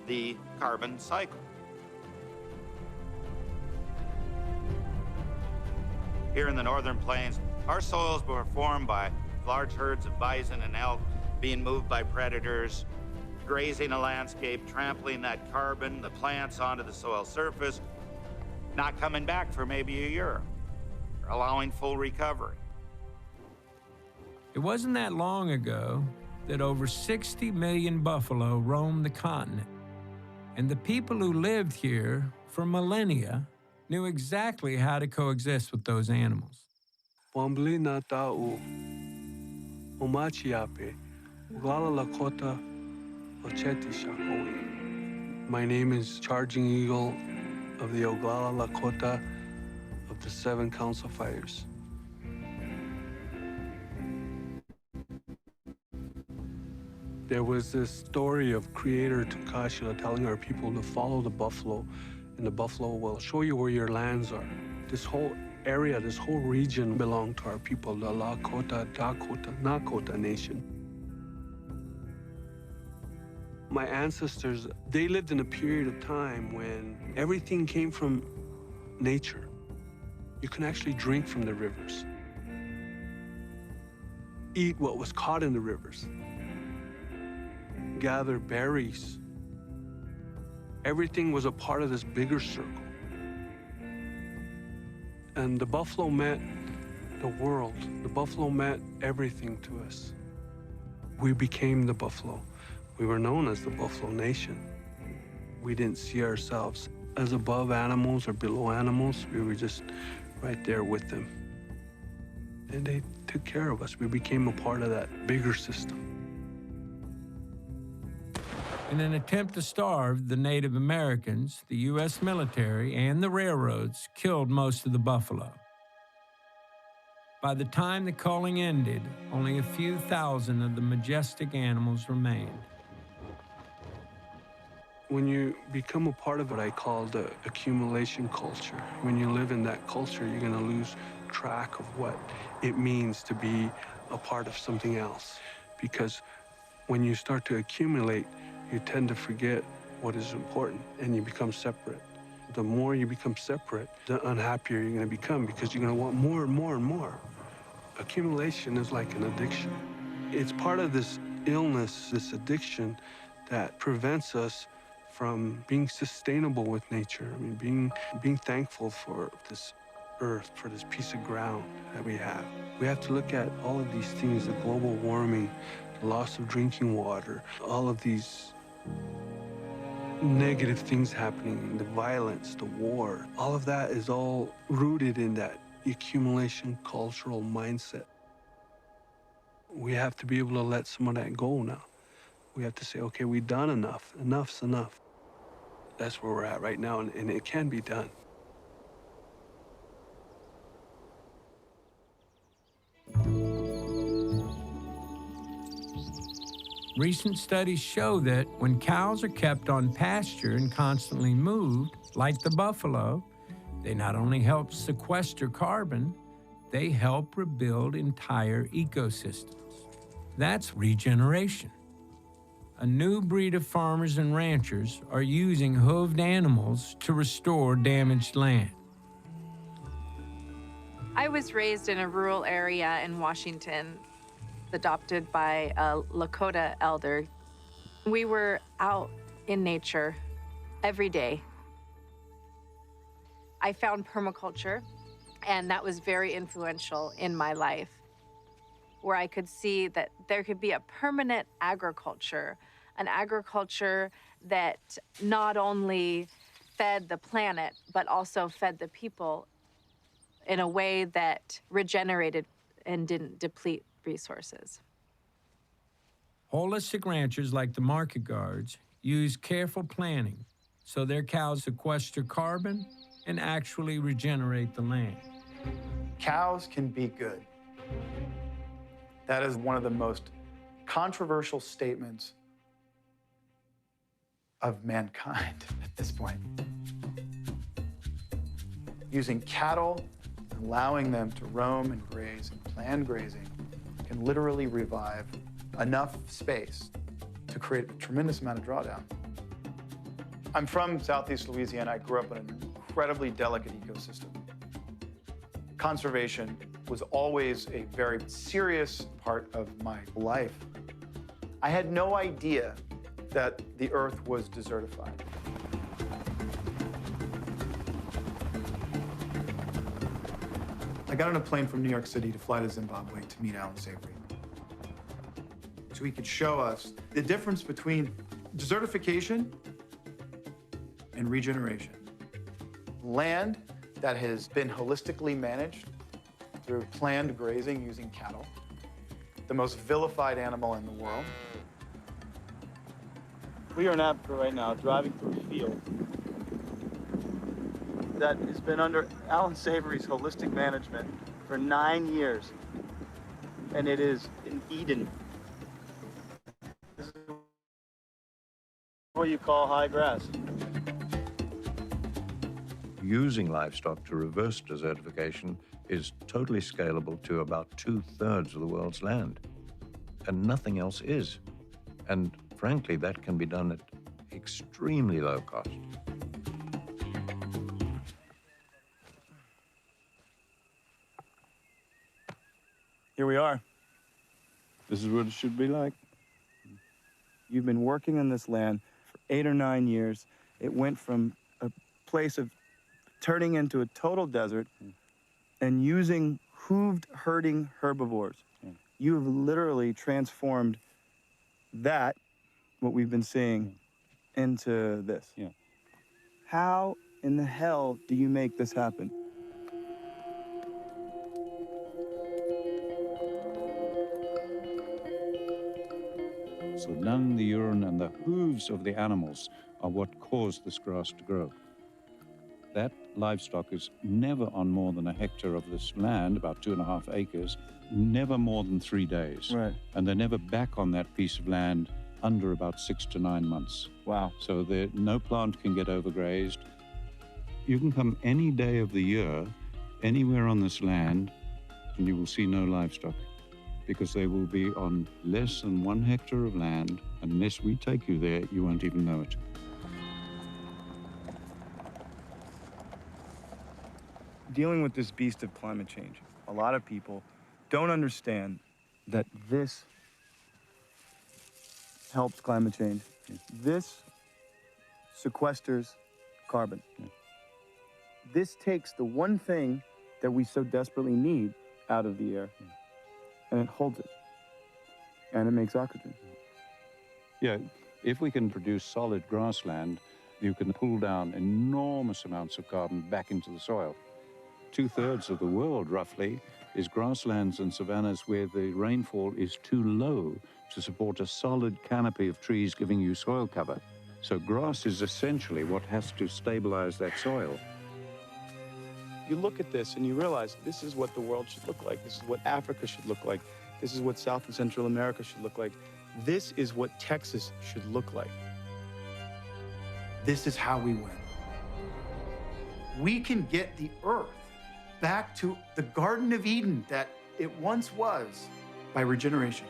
the carbon cycle. Here in the northern plains, our soils were formed by large herds of bison and elk being moved by predators, grazing a landscape, trampling that carbon, the plants onto the soil surface, not coming back for maybe a year, allowing full recovery. It wasn't that long ago that over 60 million buffalo roamed the continent, and the people who lived here for millennia knew exactly how to coexist with those animals. My name is Charging Eagle of the Oglala Lakota of the 7 Council Fires. There was this story of Creator Takashila telling our people to follow the buffalo, and the buffalo will show you where your lands are. This whole area, this whole region belonged to our people, the Lakota, Dakota, Nakota Nation. My ancestors, they lived in a period of time when everything came from nature. You can actually drink from the rivers, eat what was caught in the rivers, gather berries. Everything was a part of this bigger circle. And the buffalo meant the world. The buffalo meant everything to us. We became the buffalo. We were known as the Buffalo Nation. We didn't see ourselves as above animals or below animals. We were just right there with them. And they took care of us. We became a part of that bigger system. In an attempt to starve the Native Americans, the U.S. military and the railroads killed most of the buffalo. By the time the culling ended, only a few thousand of the majestic animals remained. When you become a part of what I call the accumulation culture, when you live in that culture, you're going to lose track of what it means to be a part of something else. Because when you start to accumulate, you tend to forget what is important, and you become separate. The more you become separate, the unhappier you're going to become, because you're going to want more and more and more. Accumulation is like an addiction. It's part of this illness, this addiction, that prevents us from being sustainable with nature. I mean, being thankful for this earth, for this piece of ground that we have. We have to look at all of these things, the global warming, the loss of drinking water, all of these negative things happening, the violence, the war. All of that is all rooted in that accumulation cultural mindset. We have to be able to let some of that go now. We have to say, okay, we've done enough. Enough's enough. That's where we're at right now, and it can be done. Recent studies show that when cows are kept on pasture and constantly moved, like the buffalo, they not only help sequester carbon, they help rebuild entire ecosystems. That's regeneration. A new breed of farmers and ranchers are using hooved animals to restore damaged land. I was raised in a rural area in Washington, adopted by a Lakota elder. We were out in nature every day. I found permaculture, and that was very influential in my life, where I could see that there could be a permanent agriculture, an agriculture that not only fed the planet, but also fed the people in a way that regenerated and didn't deplete resources. Holistic ranchers like the market guards use careful planning so their cows sequester carbon and actually regenerate the land. Cows can be good. That is one of the most controversial statements of mankind at this point. Using cattle, allowing them to roam and graze and planned grazing can literally revive enough space to create a tremendous amount of drawdown. I'm from Southeast Louisiana. I grew up in an incredibly delicate ecosystem. Conservation was always a very serious part of my life. I had no idea that the earth was desertified. I got on a plane from New York City to fly to Zimbabwe to meet Alan Savory, so he could show us the difference between desertification and regeneration. Land that has been holistically managed through planned grazing using cattle, the most vilified animal in the world. We are in Africa right now, driving through a field that has been under Alan Savory's holistic management for 9 years, and it is in Eden. This is what you call high grass. Using livestock to reverse desertification is totally scalable to about 2/3 of the world's land, and nothing else is. And frankly, that can be done at extremely low cost. Here we are. This is what it should be like. You've been working on this land for 8 or 9 years. It went from a place of turning into a total desert and using hooved herding herbivores. You have literally transformed that, what we've been seeing, into this. How in the hell do you make this happen? So the dung, the urine, and the hooves of the animals are what caused this grass to grow. That livestock is never on more than a hectare of this land, about 2.5 acres, never more than 3 days. Right. And they're never back on that piece of land under about 6 to 9 months. Wow. So no plant can get overgrazed. You can come any day of the year, anywhere on this land, and you will see no livestock, because they will be on less than 1 hectare of land. Unless we take you there, you won't even know it. Dealing with this beast of climate change, a lot of people don't understand that this helps climate change. This sequesters carbon. This takes the one thing that we so desperately need out of the air, and it holds it, and it makes oxygen. Yeah, if we can produce solid grassland, you can pull down enormous amounts of carbon back into the soil. 2/3 of the world, roughly, is grasslands and savannas where the rainfall is too low to support a solid canopy of trees giving you soil cover. So grass is essentially what has to stabilize that soil. You look at this and you realize this is what the world should look like. This is what Africa should look like. This is what South and Central America should look like. this is what Texas should look like. This is how we win. We can get the earth back to the Garden of Eden that it once was by regeneration.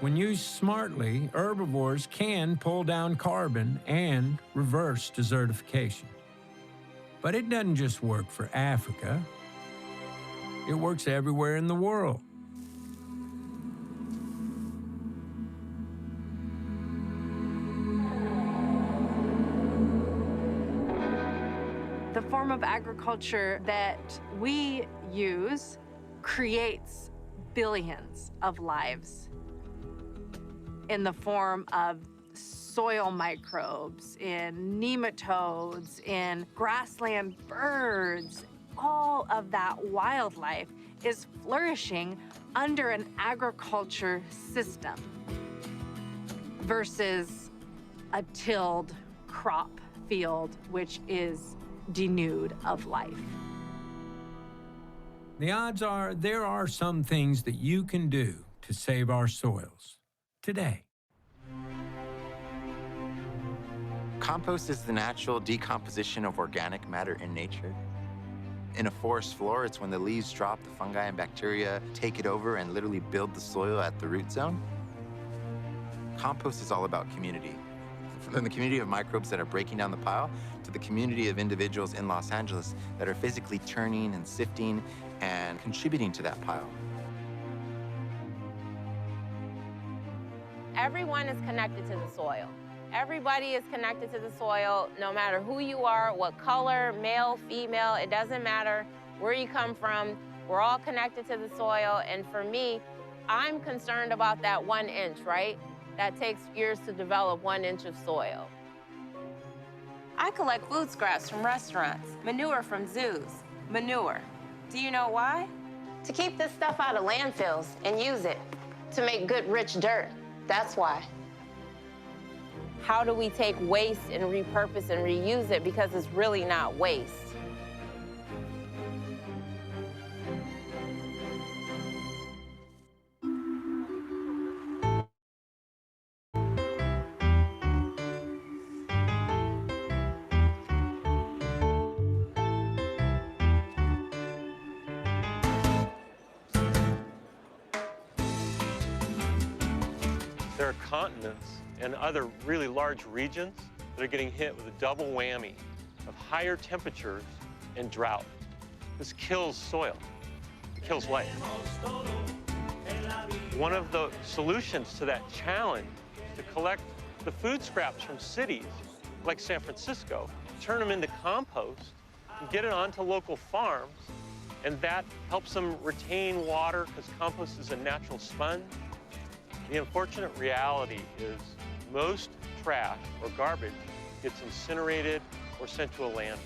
When used smartly, herbivores can pull down carbon and reverse desertification. But it doesn't just work for Africa. It works everywhere in the world. The form of agriculture that we use creates billions of lives in the form of soil microbes, in nematodes, in grassland birds. All of that wildlife is flourishing under an agriculture system versus a tilled crop field, which is denuded of life. The odds are there are some things that you can do to save our soils today. Compost is the natural decomposition of organic matter in nature. In a forest floor, it's when the leaves drop, the fungi and bacteria take it over and literally build the soil at the root zone. Compost is all about community. From the community of microbes that are breaking down the pile to the community of individuals in Los Angeles that are physically turning and sifting and contributing to that pile. Everyone is connected to the soil. Everybody is connected to the soil, no matter who you are, what color, male, female, it doesn't matter where you come from. We're all connected to the soil, and for me, I'm concerned about that 1 inch, right? That takes years to develop 1 inch of soil. I collect food scraps from restaurants, manure from zoos, manure. Do you know why? To keep this stuff out of landfills and use it to make good, rich dirt. That's why. How do we take waste and repurpose and reuse it, because it's really not waste? There are continents and other really large regions that are getting hit with a double whammy of higher temperatures and drought. This kills soil. It kills life. One of the solutions to that challenge is to collect the food scraps from cities like San Francisco, turn them into compost, and get it onto local farms, and that helps them retain water because compost is a natural sponge. The unfortunate reality is most trash or garbage gets incinerated or sent to a landfill.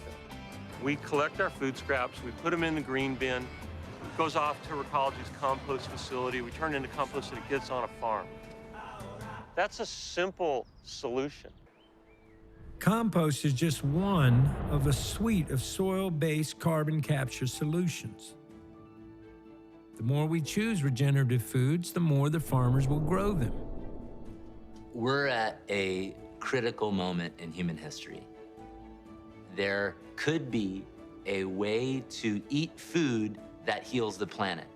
We collect our food scraps, we put them in the green bin, it goes off to Recology's compost facility, we turn it into compost and it gets on a farm. That's a simple solution. Compost is just one of a suite of soil-based carbon capture solutions. The more we choose regenerative foods, the more the farmers will grow them. We're at a critical moment in human history. There could be a way to eat food that heals the planet.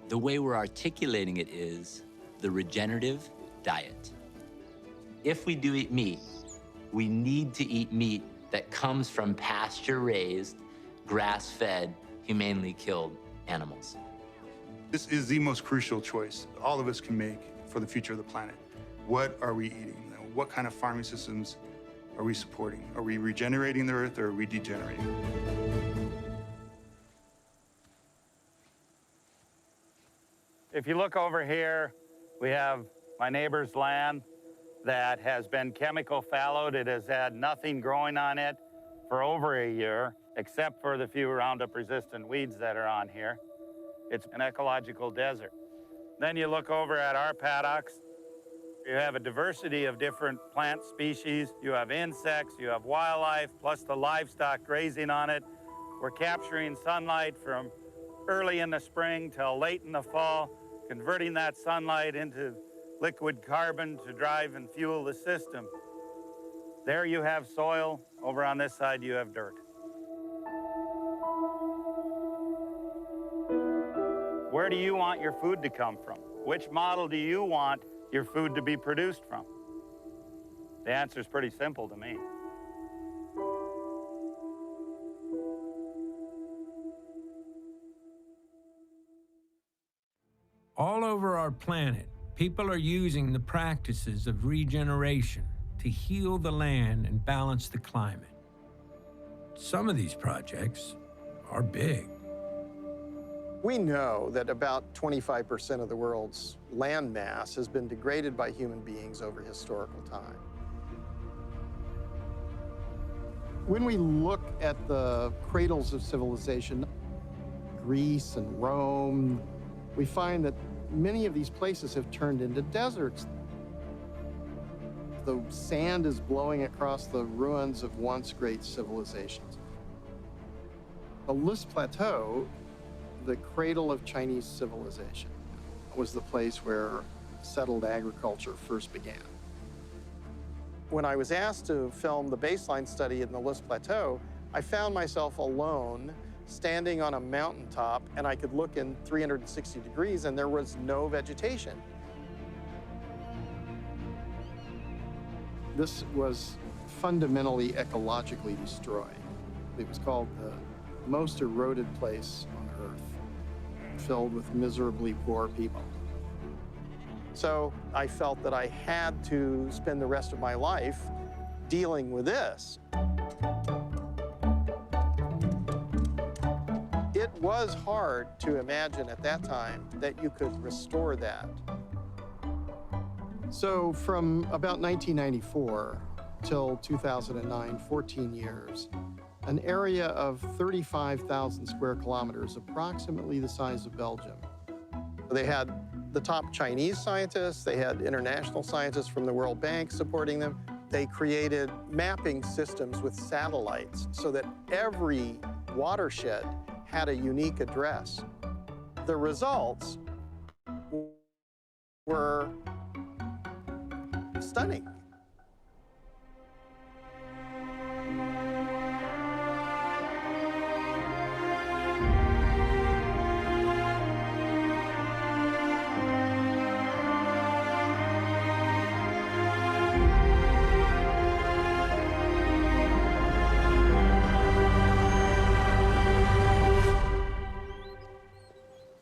The way we're articulating it is the regenerative diet. If we do eat meat, we need to eat meat that comes from pasture-raised, grass-fed, humanely killed animals. This is the most crucial choice all of us can make for the future of the planet. What are we eating? What kind of farming systems are we supporting? Are we regenerating the earth or are we degenerating? If you look over here, we have my neighbor's land that has been chemical fallowed. It has had nothing growing on it for over a year, except for the few Roundup-resistant weeds that are on here. It's an ecological desert. Then you look over at our paddocks. You have a diversity of different plant species. You have insects, you have wildlife, plus the livestock grazing on it. We're capturing sunlight from early in the spring till late in the fall, converting that sunlight into liquid carbon to drive and fuel the system. There you have soil. Over on this side, you have dirt. Where do you want your food to come from? Which model do you want your food to be produced from? The answer is pretty simple to me. All over our planet, people are using the practices of regeneration to heal the land and balance the climate. Some of these projects are big. We know that about 25% of the world's land mass has been degraded by human beings over historical time. When we look at the cradles of civilization, Greece and Rome, we find that many of these places have turned into deserts. The sand is blowing across the ruins of once great civilizations. The List Plateau, the cradle of Chinese civilization, was the place where settled agriculture first began. When I was asked to film the baseline study in the List Plateau, I found myself alone, standing on a mountaintop, and I could look in 360 degrees and there was no vegetation. This was fundamentally ecologically destroyed. It was called the most eroded place on Earth, filled with miserably poor people. So I felt that I had to spend the rest of my life dealing with this. It was hard to imagine at that time that you could restore that. So from about 1994 till 2009, 14 years, an area of 35,000 square kilometers, approximately the size of Belgium. They had the top Chinese scientists, they had international scientists from the World Bank supporting them. They created mapping systems with satellites so that every watershed had a unique address. The results were stunning.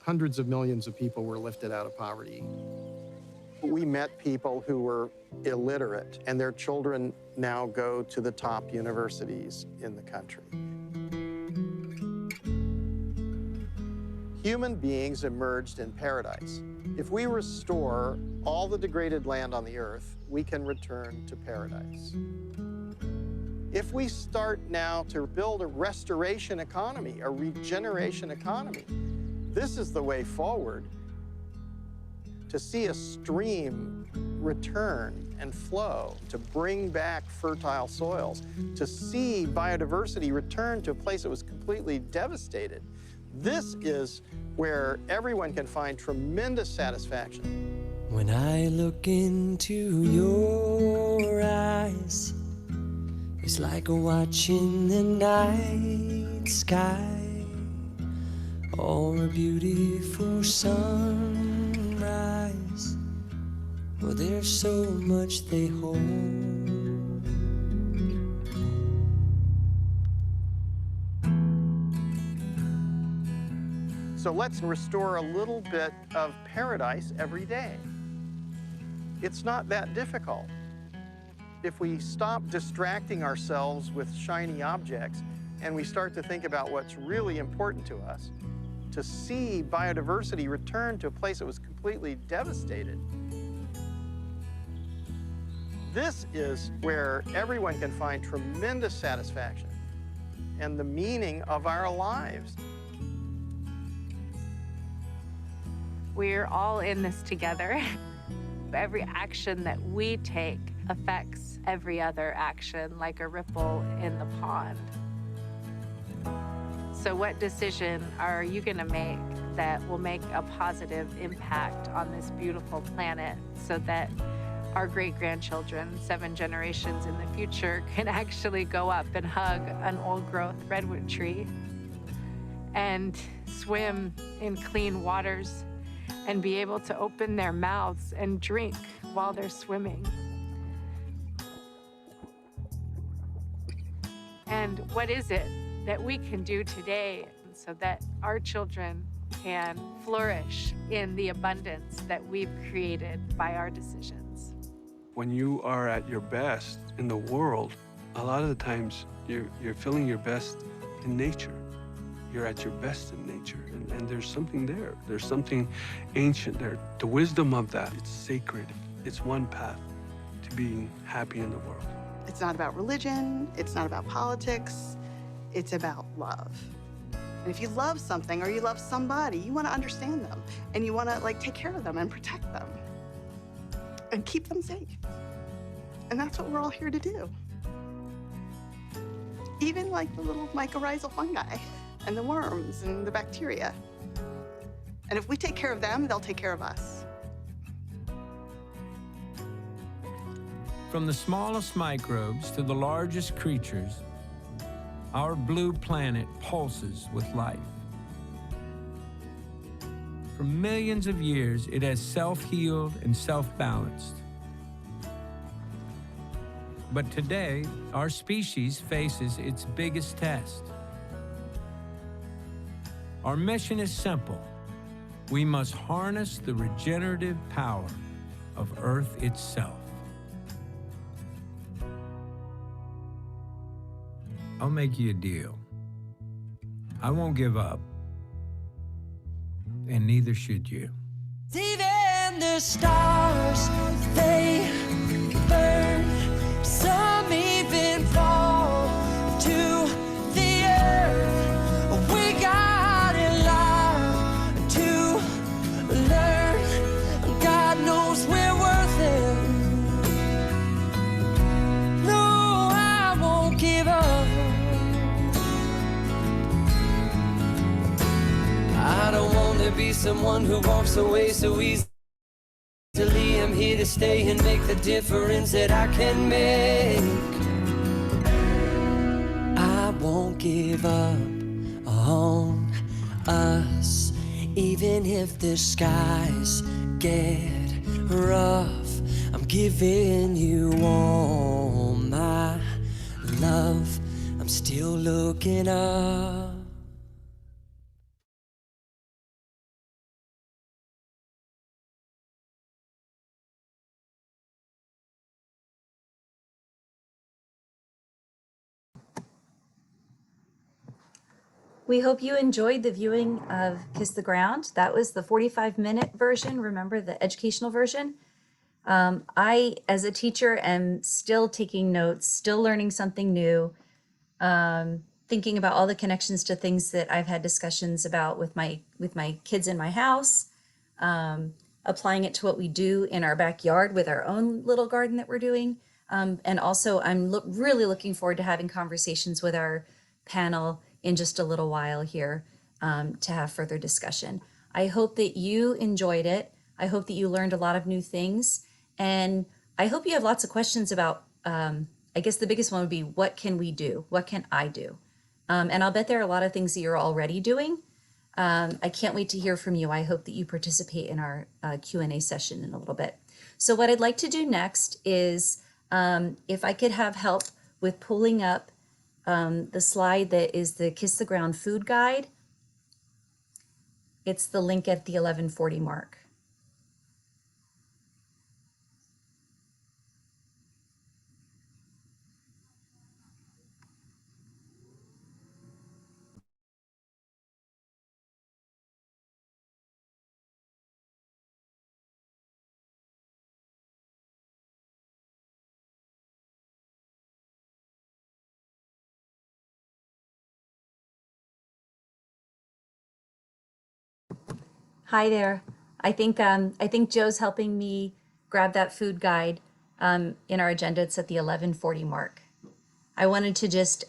Hundreds of millions of people were lifted out of poverty. We met people who were illiterate, and their children now go to the top universities in the country. Human beings emerged in paradise. If we restore all the degraded land on the earth, we can return to paradise. If we start now to build a restoration economy, a regeneration economy, this is the way forward to see a stream return and flow, to bring back fertile soils, to see biodiversity return to a place that was completely devastated. This is where everyone can find tremendous satisfaction. When I look into your eyes, it's like watching the night sky or a beautiful sunrise. Oh, there's so much they hold. So let's restore a little bit of paradise every day. It's not that difficult. If we stop distracting ourselves with shiny objects and we start to think about what's really important to us, to see biodiversity return to a place that was completely devastated. This is where everyone can find tremendous satisfaction and the meaning of our lives. We're all in this together. Every action that we take affects every other action, like a ripple in the pond. So what decision are you going to make that will make a positive impact on this beautiful planet so that our great-grandchildren, 7 generations in the future, can actually go up and hug an old-growth redwood tree and swim in clean waters and be able to open their mouths and drink while they're swimming? And what is it that we can do today so that our children can flourish in the abundance that we've created by our decisions? When you are at your best in the world, a lot of the times you're feeling your best in nature. You're at your best in nature, and there's something there. There's something ancient there. The wisdom of that, it's sacred. It's one path to being happy in the world. It's not about religion. It's not about politics. It's about love. And if you love something or you love somebody, you want to understand them, and you want to take care of them and protect them and keep them safe. And that's what we're all here to do. Even the little mycorrhizal fungi and the worms and the bacteria. And if we take care of them, they'll take care of us. From the smallest microbes to the largest creatures, our blue planet pulses with life. For millions of years, it has self-healed and self-balanced. But today, our species faces its biggest test. Our mission is simple. We must harness the regenerative power of Earth itself. I'll make you a deal. I won't give up, and neither should you. Even the stars, they burn. Some even fall to the earth. We got a lot to learn. God knows we're worth it. No, I won't give up. I don't want to be someone who walks away so easily. I'm here to stay and make the difference that I can make. I won't give up on us, even if the skies get rough. I'm giving you all my love. I'm still looking up. We hope you enjoyed the viewing of Kiss the Ground. That was the 45-minute version, remember, the educational version. I, as a teacher, am still taking notes, still learning something new, thinking about all the connections to things that I've had discussions about with my kids in my house, applying it to what we do in our backyard with our own little garden that we're doing. And also, I'm really looking forward to having conversations with our panel in just a little while here to have further discussion. I hope that you enjoyed it. I hope that you learned a lot of new things. And I hope you have lots of questions about, I guess the biggest one would be, what can we do? What can I do? And I'll bet there are a lot of things that you're already doing. I can't wait to hear from you. I hope that you participate in our Q&A session in a little bit. So what I'd like to do next is, if I could have help with pulling up the slide that is the Kiss the Ground food guide. It's the link at the 1140 mark. Hi there. I think Joe's helping me grab that food guide in our agenda. It's at the 1140 mark. I wanted to just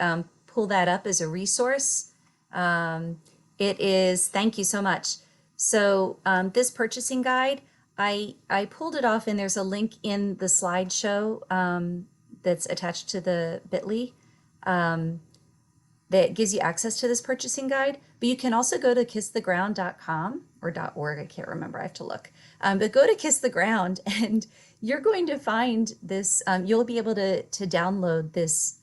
pull that up as a resource It is, thank you so much. So this purchasing guide, I pulled it off, and there's a link in the slideshow that's attached to the bit.ly that gives you access to this purchasing guide. But you can also go to kisstheground.com or .org, I can't remember, I have to look. But go to Kiss the Ground, and you're going to find this, you'll be able to download this,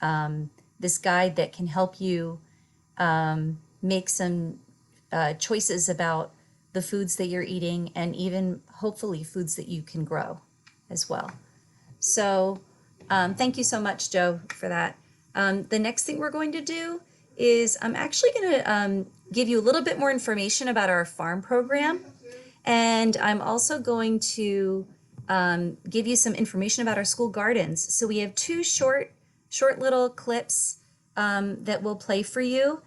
this guide that can help you make some choices about the foods that you're eating, and even hopefully foods that you can grow as well. So thank you so much, Joe, for that. The next thing we're going to do is I'm actually going to give you a little bit more information about our farm program. And I'm also going to give you some information about our school gardens. So we have two short little clips that we'll play for you.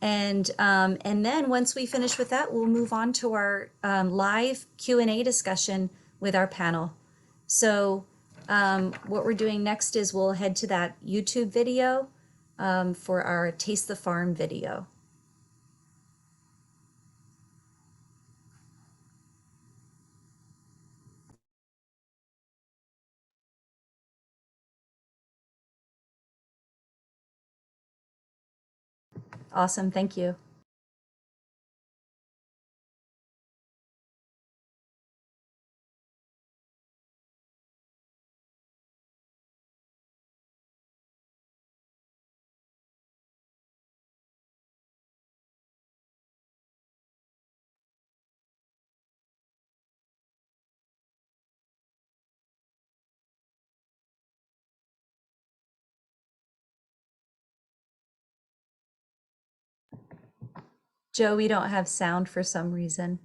And then once we finish with that, we'll move on to our live Q&A discussion with our panel. So what we're doing next is we'll head to that YouTube video for our Taste the Farm video. Awesome, thank you. Joe, we don't have sound for some reason.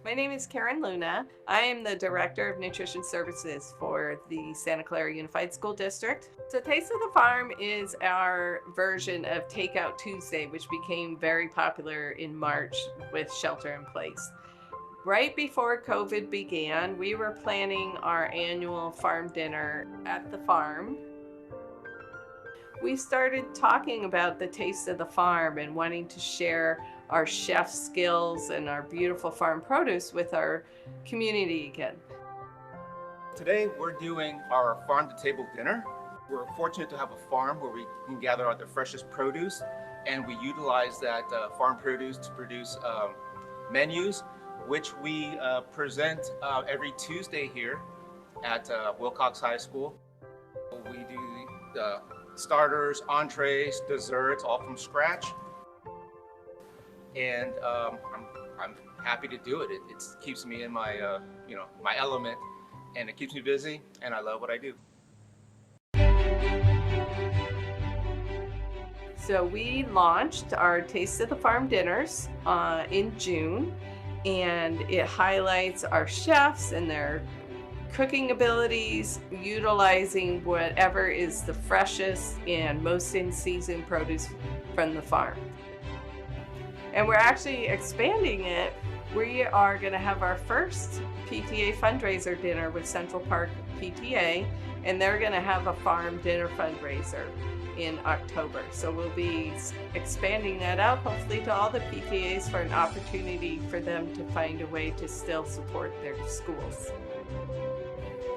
My name is Karen Luna. I am the Director of Nutrition Services for the Santa Clara Unified School District. So Taste of the Farm is our version of Takeout Tuesday, which became very popular in March with shelter in place. Right before COVID began, we were planning our annual farm dinner at the farm. We started talking about the taste of the farm and wanting to share our chef skills and our beautiful farm produce with our community again. Today we're doing our farm to table dinner. We're fortunate to have a farm where we can gather out the freshest produce, and we utilize that farm produce to produce menus, which we present every Tuesday here at Wilcox High School. We do the starters, entrees, desserts, all from scratch. And I'm happy to do it. It keeps me in my my element, and it keeps me busy, and I love what I do. So we launched our Taste of the Farm dinners in June, and it highlights our chefs and their cooking abilities, utilizing whatever is the freshest and most in-season produce from the farm. And we're actually expanding it. We are going to have our first PTA fundraiser dinner with Central Park PTA, and they're going to have a farm dinner fundraiser in October. So we'll be expanding that out, hopefully to all the PTAs, for an opportunity for them to find a way to still support their schools.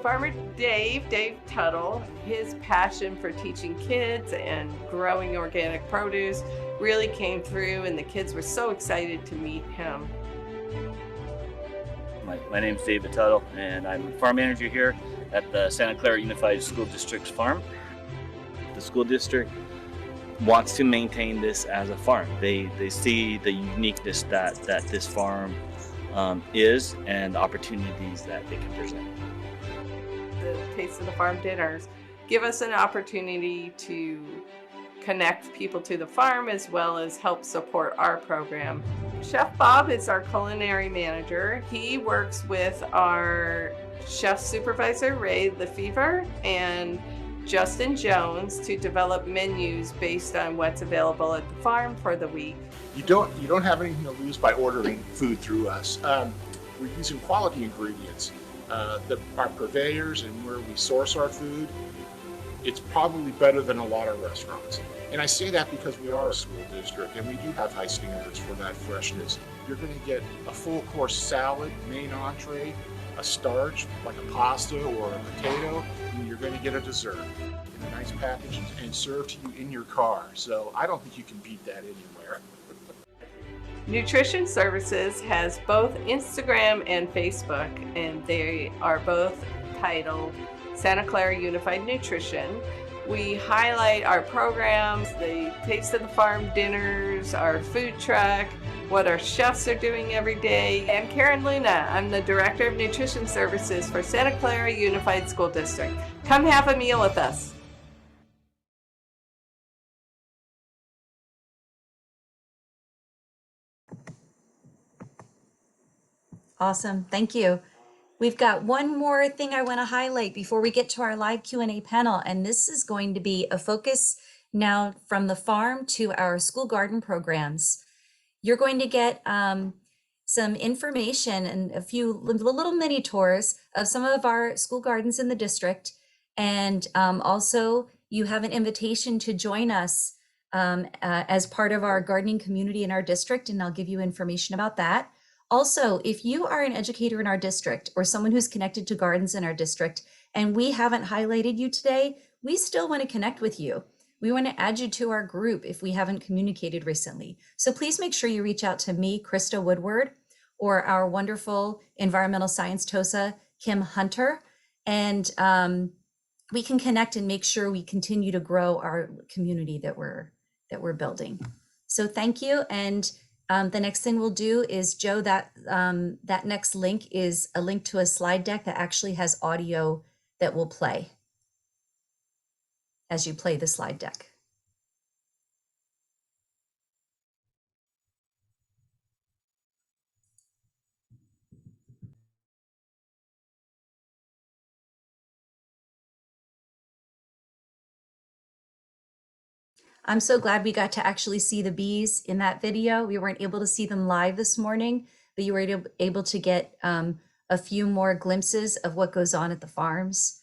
Farmer Dave Tuttle, his passion for teaching kids and growing organic produce really came through, and the kids were so excited to meet him. My name is David Tuttle, and I'm farm manager here at the Santa Clara Unified School District's farm. The school district wants to maintain this as a farm. They see the uniqueness that this farm is, and opportunities that they can present. the Taste of the Farm dinners give us an opportunity to connect people to the farm as well as help support our program. Chef Bob is our culinary manager. He works with our chef supervisor, Ray Lefevre, and Justin Jones to develop menus based on what's available at the farm for the week. You don't have anything to lose by ordering food through us. We're using quality ingredients. Our purveyors and where we source our food, it's probably better than a lot of restaurants. And I say that because we are a school district and we do have high standards for that freshness. You're going to get a full course salad, main entree, a starch like a pasta or a potato, and you're going to get a dessert in a nice package and served to you in your car. So I don't think you can beat that anywhere. Nutrition Services has both Instagram and Facebook, and they are both titled Santa Clara Unified Nutrition. We highlight our programs, the Taste of the Farm dinners, our food truck, what our chefs are doing every day. I'm Karen Luna. I'm the Director of Nutrition Services for Santa Clara Unified School District. Come have a meal with us. Awesome. Thank you. We've got one more thing I want to highlight before we get to our live Q&A panel, and this is going to be a focus now from the farm to our school garden programs. You're going to get some information and a few little mini tours of some of our school gardens in the district, and also you have an invitation to join us as part of our gardening community in our district, and I'll give you information about that. Also, if you are an educator in our district or someone who's connected to gardens in our district and we haven't highlighted you today, we still want to connect with you. We want to add you to our group if we haven't communicated recently. So please make sure you reach out to me, Krista Woodward, or our wonderful environmental science TOSA, Kim Hunter, and we can connect and make sure we continue to grow our community that we're building. So thank you. And the next thing we'll do is, Joe, that next link is a link to a slide deck that actually has audio that will play as you play the slide deck. I'm so glad we got to actually see the bees in that video. We weren't able to see them live this morning, but you were able to get a few more glimpses of what goes on at the farms.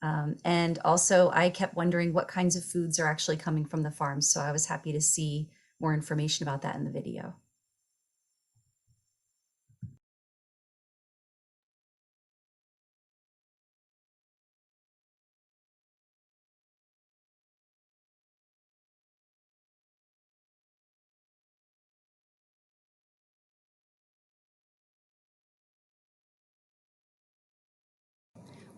And also I kept wondering what kinds of foods are actually coming from the farms. So I was happy to see more information about that in the video.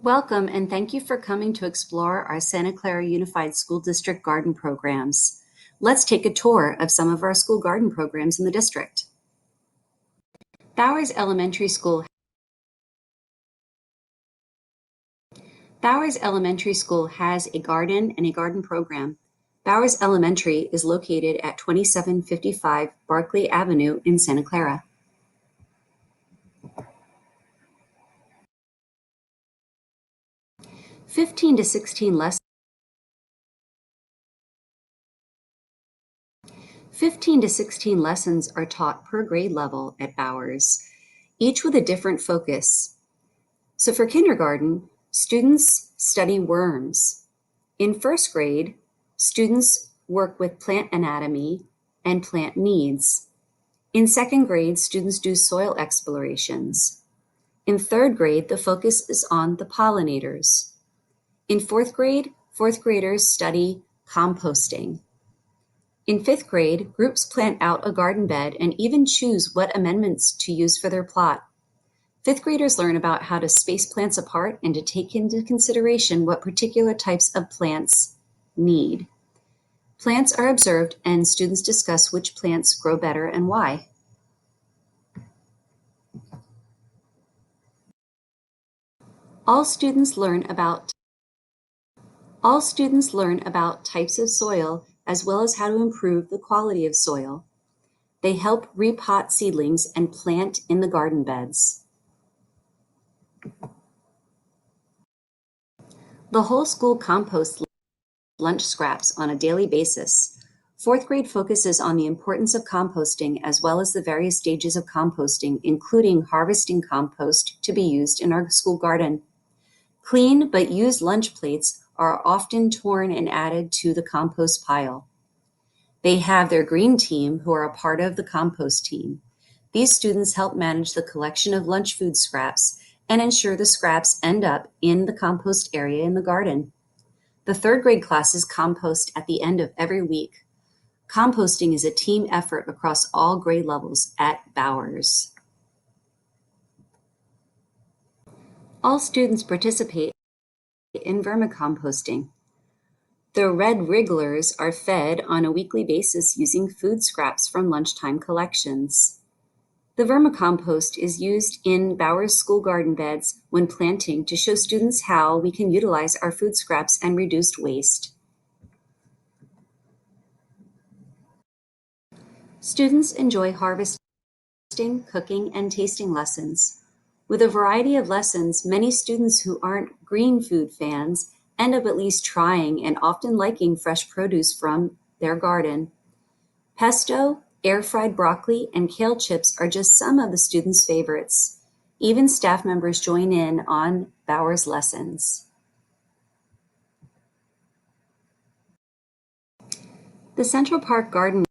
Welcome and thank you for coming to explore our Santa Clara Unified School District garden programs. Let's take a tour of some of our school garden programs in the district. Bowers Elementary School has a garden and a garden program. Bowers Elementary is located at 2755 Barclay Avenue in Santa Clara. Fifteen to 16 lessons are taught per grade level at Bowers, each with a different focus. So for kindergarten, students study worms. In first grade, students work with plant anatomy and plant needs. In second grade, students do soil explorations. In third grade, the focus is on the pollinators. In fourth grade, fourth graders study composting. In fifth grade, groups plant out a garden bed and even choose what amendments to use for their plot. Fifth graders learn about how to space plants apart and to take into consideration what particular types of plants need. Plants are observed and students discuss which plants grow better and why. All students learn about types of soil as well as how to improve the quality of soil. They help repot seedlings and plant in the garden beds. The whole school composts lunch scraps on a daily basis. Fourth grade focuses on the importance of composting as well as the various stages of composting, including harvesting compost to be used in our school garden. Clean but used lunch plates are often torn and added to the compost pile. They have their green team who are a part of the compost team. These students help manage the collection of lunch food scraps and ensure the scraps end up in the compost area in the garden. The third grade classes compost at the end of every week. Composting is a team effort across all grade levels at Bowers. All students participate in vermicomposting. The red wrigglers are fed on a weekly basis using food scraps from lunchtime collections. The vermicompost is used in Bowers school garden beds when planting to show students how we can utilize our food scraps and reduce waste. Students enjoy harvesting, cooking, and tasting lessons. With a variety of lessons, many students who aren't green food fans end up at least trying and often liking fresh produce from their garden. Pesto, air-fried broccoli, and kale chips are just some of the students' favorites. Even staff members join in on Bowers lessons. The Central Park Garden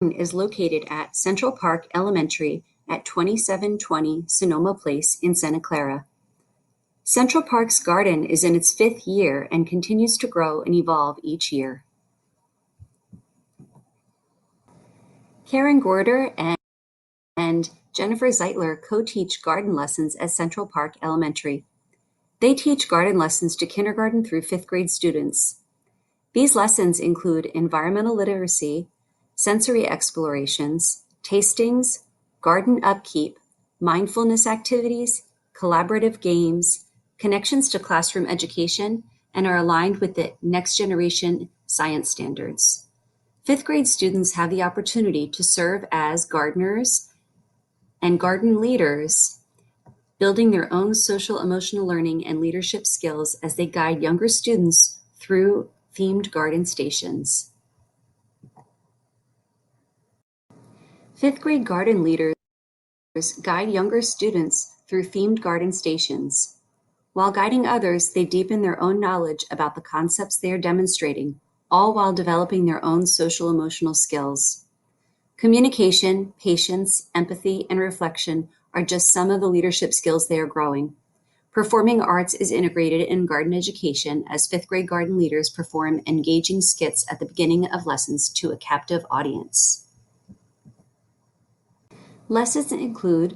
is located at Central Park Elementary at 2720 Sonoma Place in Santa Clara. Central Park's garden is in its 5th year and continues to grow and evolve each year. Karen Gorder and Jennifer Zeitler co-teach garden lessons at Central Park Elementary. They teach garden lessons to kindergarten through 5th grade students. These lessons include environmental literacy, sensory explorations, tastings, garden upkeep, mindfulness activities, collaborative games, connections to classroom education, and are aligned with the next generation science standards. 5th grade students have the opportunity to serve as gardeners and garden leaders, building their own social emotional learning and leadership skills as they guide younger students through themed garden stations. 5th grade garden leaders guide younger students through themed garden stations. While guiding others, they deepen their own knowledge about the concepts they are demonstrating, all while developing their own social emotional skills. Communication, patience, empathy, and reflection are just some of the leadership skills they are growing. Performing arts is integrated in garden education as 5th grade garden leaders perform engaging skits at the beginning of lessons to a captive audience. Lessons include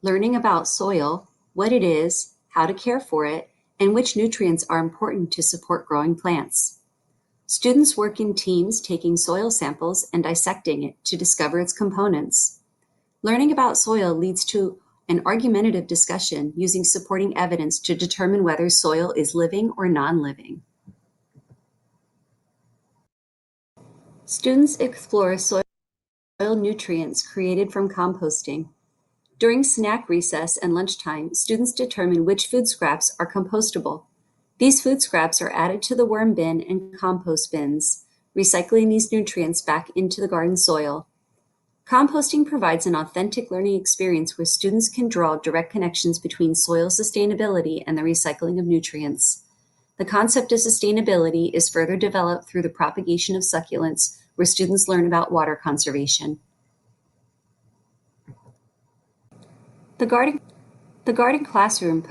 learning about soil, what it is, how to care for it, and which nutrients are important to support growing plants. Students work in teams taking soil samples and dissecting it to discover its components. Learning about soil leads to an argumentative discussion using supporting evidence to determine whether soil is living or non-living. Students explore soil nutrients created from composting. During snack recess and lunchtime, students determine which food scraps are compostable. These food scraps are added to the worm bin and compost bins, recycling these nutrients back into the garden soil. Composting provides an authentic learning experience where students can draw direct connections between soil sustainability and the recycling of nutrients. The concept of sustainability is further developed through the propagation of succulents, where students learn about water conservation. The garden classroom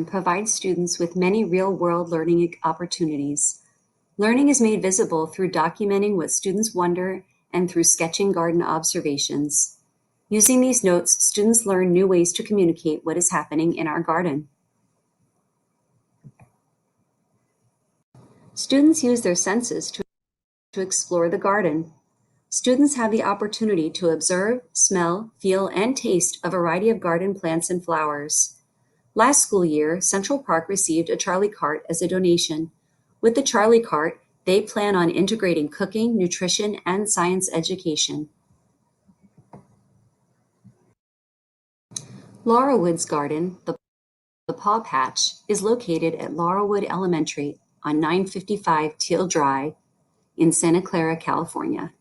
provides students with many real-world learning opportunities. Learning is made visible through documenting what students wonder and through sketching garden observations. Using these notes, students learn new ways to communicate what is happening in our garden. Students use their senses to explore the garden. students have the opportunity to observe, smell, feel, and taste a variety of garden plants and flowers. Last school year, Central Park received a Charlie Cart as a donation. With the Charlie Cart, they plan on integrating cooking, nutrition, and science education. Laurelwood's garden, the Paw Patch, is located at Laurelwood Elementary on 955 Teal Drive in Santa Clara, California.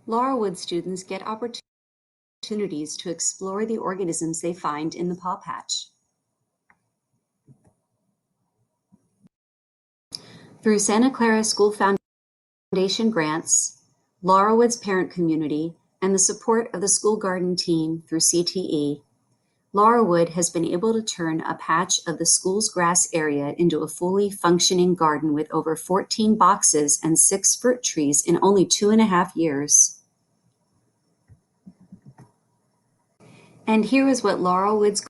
Laurelwood students get opportunities to explore the organisms they find in the Paw Patch. Through Santa Clara School Foundation grants, Laurelwood's parent community, and the support of the school garden team through CTE, Laurelwood has been able to turn a patch of the school's grass area into a fully functioning garden with over 14 boxes and 6 fruit trees in only 2.5 years. And here is what Laurelwood's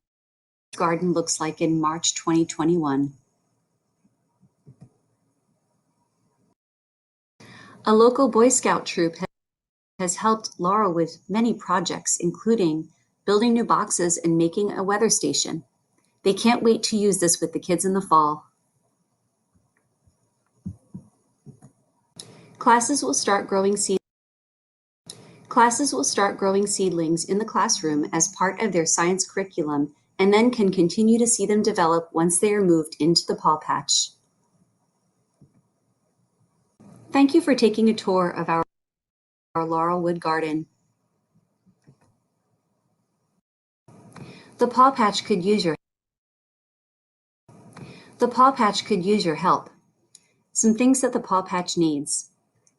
garden looks like in March 2021. A local Boy Scout troop has helped Laurel with many projects, including building new boxes and making a weather station. They can't wait to use this with the kids in the fall. Classes will start growing seedlings in the classroom as part of their science curriculum, and then can continue to see them develop once they are moved into the Paw Patch. Thank you for taking a tour of our Laurelwood garden. The Paw Patch could use your help. Some things that the Paw Patch needs: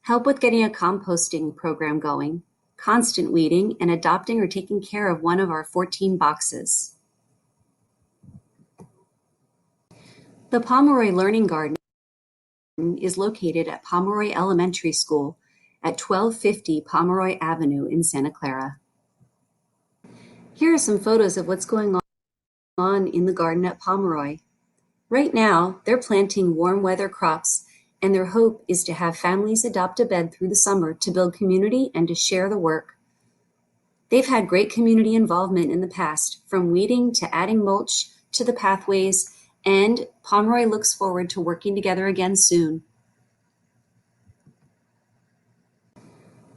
help with getting a composting program going, constant weeding, and adopting or taking care of one of our 14 boxes. The Pomeroy Learning Garden is located at Pomeroy Elementary School at 1250 Pomeroy Avenue in Santa Clara. Here are some photos of what's going on in the garden at Pomeroy. Right now, they're planting warm weather crops, and their hope is to have families adopt a bed through the summer to build community and to share the work. They've had great community involvement in the past, from weeding to adding mulch to the pathways, and Pomeroy looks forward to working together again soon.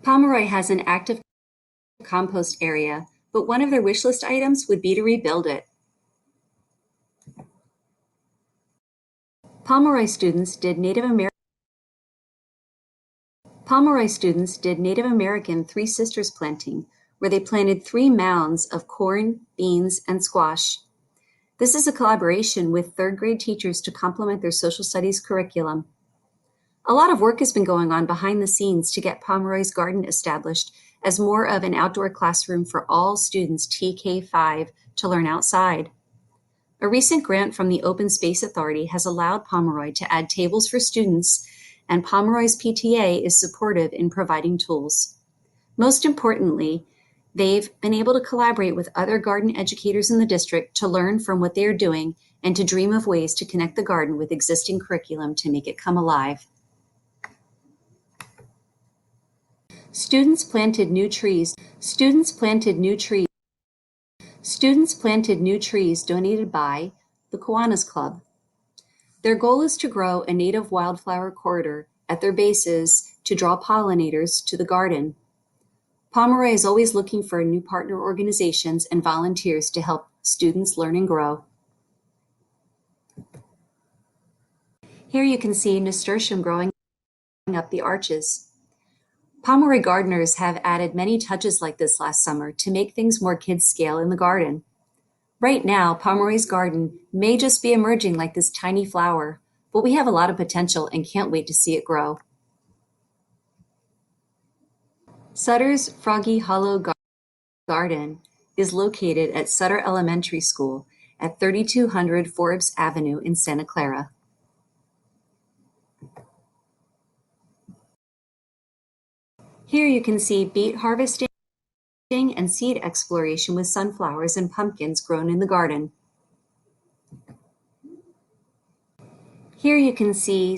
Pomeroy has an active compost area, but one of their wish list items would be to rebuild it. Pomeroy students did Native American Three Sisters planting, where they planted 3 mounds of corn, beans, and squash. This is a collaboration with 3rd grade teachers to complement their social studies curriculum. A lot of work has been going on behind the scenes to get Pomeroy's garden established as more of an outdoor classroom for all students TK5 to learn outside. A recent grant from the Open Space Authority has allowed Pomeroy to add tables for students, and Pomeroy's PTA is supportive in providing tools. Most importantly, they've been able to collaborate with other garden educators in the district to learn from what they are doing and to dream of ways to connect the garden with existing curriculum to make it come alive. Students planted new trees donated by the Kiwanis Club. Their goal is to grow a native wildflower corridor at their bases to draw pollinators to the garden. Pomeroy is always looking for new partner organizations and volunteers to help students learn and grow. Here you can see nasturtium growing up the arches. Pomeroy gardeners have added many touches like this last summer to make things more kid-scale in the garden. Right now, Pomeroy's garden may just be emerging like this tiny flower, but we have a lot of potential and can't wait to see it grow. Sutter's Froggy Hollow Garden is located at Sutter Elementary School at 3200 Forbes Avenue in Santa Clara. Here you can see beet harvesting and seed exploration with sunflowers and pumpkins grown in the garden. Here you can see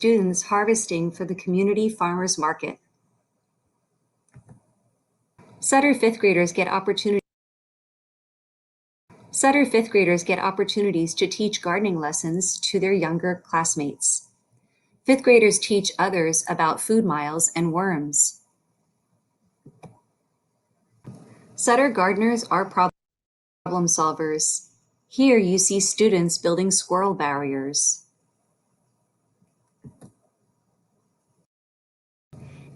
students harvesting for the community farmers market. Sutter fifth graders get opportunities to teach gardening lessons to their younger classmates. Fifth graders teach others about food miles and worms. Sutter gardeners are problem solvers. Here you see students building squirrel barriers.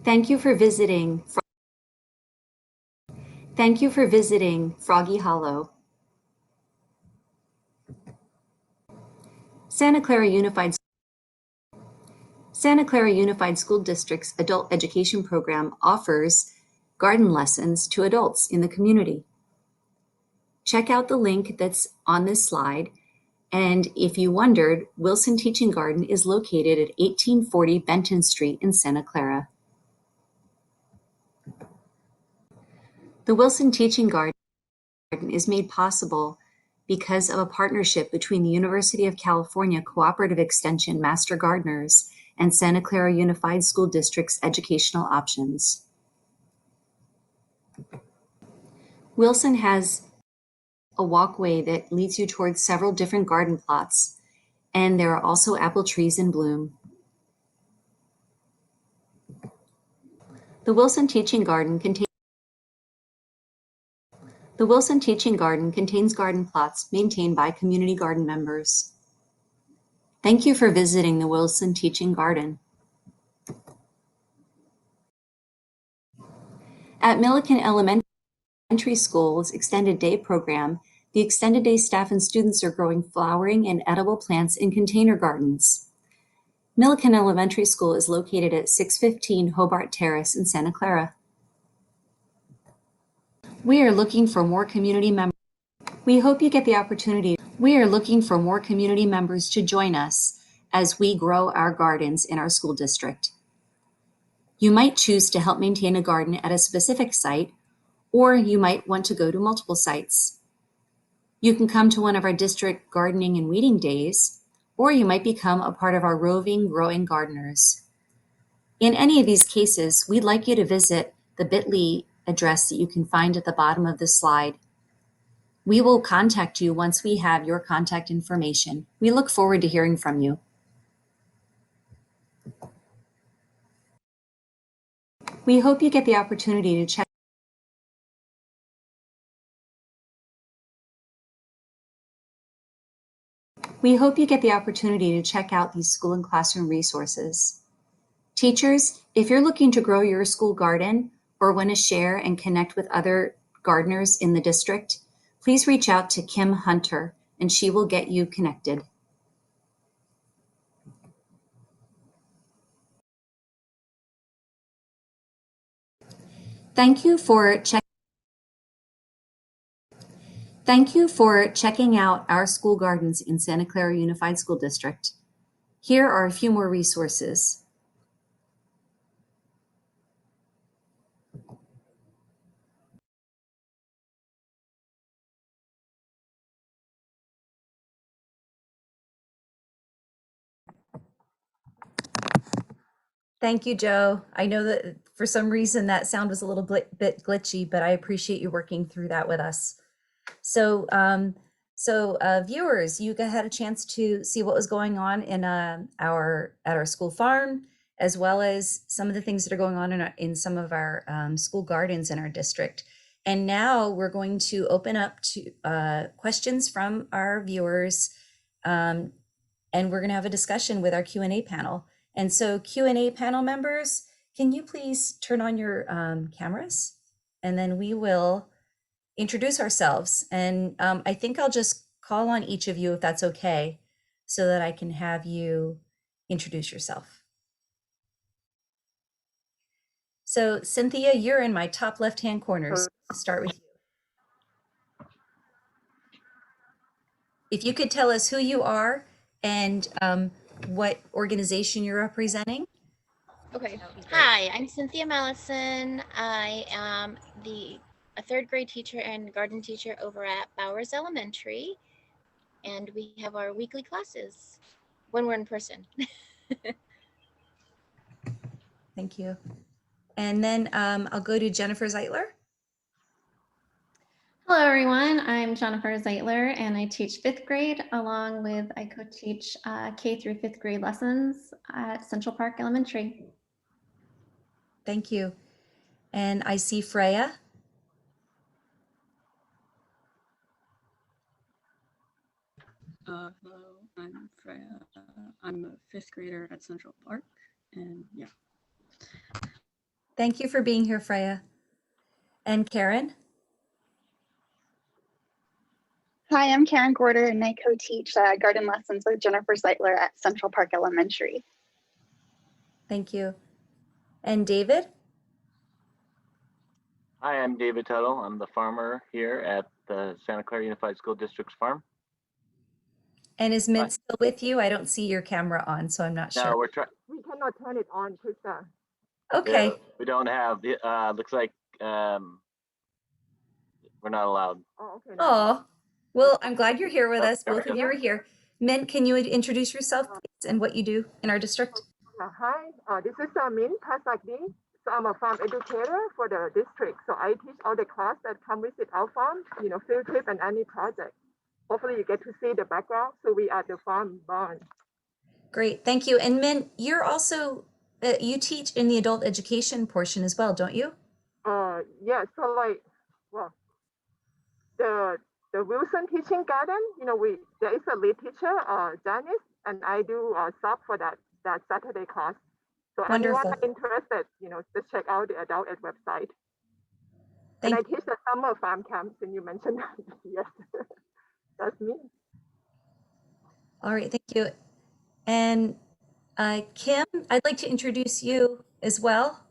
Thank you for visiting Froggy Hollow. Santa Clara Unified School District's adult education program offers garden lessons to adults in the community. Check out the link that's on this slide. And if you wondered, Wilson Teaching Garden is located at 1840 Benton Street in Santa Clara. The Wilson Teaching Garden is made possible because of a partnership between the University of California Cooperative Extension Master Gardeners and Santa Clara Unified School District's educational options. Wilson has a walkway that leads you towards several different garden plots, and there are also apple trees in bloom. The Wilson Teaching Garden contains garden plots maintained by community garden members. Thank you for visiting the Wilson Teaching Garden. At Millikan Elementary School's Extended Day program, the Extended Day staff and students are growing flowering and edible plants in container gardens. Millikan Elementary School is located at 615 Hobart Terrace in Santa Clara. We are looking for more community members. We hope you get the opportunity. We are looking for more community members to join us as we grow our gardens in our school district. You might choose to help maintain a garden at a specific site, or you might want to go to multiple sites. You can come to one of our district gardening and weeding days, or you might become a part of our roving, growing gardeners. In any of these cases, we'd like you to visit the bit.ly address that you can find at the bottom of this slide. We will contact you once we have your contact information. We look forward to hearing from you. We hope you get the opportunity to check out these school and classroom resources. Teachers, if you're looking to grow your school garden or want to share and connect with other gardeners in the district, please reach out to Kim Hunter and she will get you connected. Thank you for checking out our school gardens in Santa Clara Unified School District. Here are a few more resources. Thank you, Joe. I know that for some reason that sound was a little bit glitchy, but I appreciate you working through that with us. So, viewers, you had a chance to see what was going on in at our school farm, as well as some of the things that are going on in some of our school gardens in our district. And now we're going to open up to questions from our viewers, and we're going to have a discussion with our Q&A panel. And so Q&A panel members, can you please turn on your cameras? And then we will introduce ourselves. And I think I'll just call on each of you if that's okay, so that I can have you introduce yourself. So Cynthia, you're in my top left-hand corners. I'll start with you. If you could tell us who you are and what organization you're representing. Okay. Hi, I'm Cynthia Mallison. I am a third grade teacher and garden teacher over at Bowers Elementary, and we have our weekly classes when we're in person. Thank you. And then I'll go to Jennifer Zeitler. Hello, everyone. I'm Jennifer Zeitler, and I teach 5th grade along with I co-teach K through 5th grade lessons at Central Park Elementary. Thank you. And I see Freya. Hello, I'm Freya. I'm a 5th grader at Central Park, and yeah. Thank you for being here, Freya. And Karen. Hi, I'm Karen Gorder, and I co-teach garden lessons with Jennifer Zeitler at Central Park Elementary. Thank you. And David? Hi, I'm David Tuttle. I'm the farmer here at the Santa Clara Unified School District's farm. And is Mint still with you? I don't see your camera on, so I'm not No, sure. we're trying. We cannot turn it on, Krista. Okay. Yeah, we don't have. Looks like we're not allowed. Oh, okay. Oh, well, I'm glad you're here with us. Both of you are Okay. here. Mint, can you introduce yourself, please, and what you do in our district? Hi, this is Min Pasakdi. So I'm a farm educator for the district. So I teach all the class that come visit our farm, field trip and any project. Hopefully you get to see the background. So we are the farm barn. Great, thank you. And Mint, you're also, you teach in the adult education portion as well, don't you? Yeah, so well, the Wilson Teaching Garden, there is a lead teacher, Janice, and I do sub for that Saturday class. So Wonderful. anyone interested, just check out the adult ed website. And I teach the summer farm camps, and you mentioned that. Yes, that's me. All right, thank you. And Kim, I'd like to introduce you as well.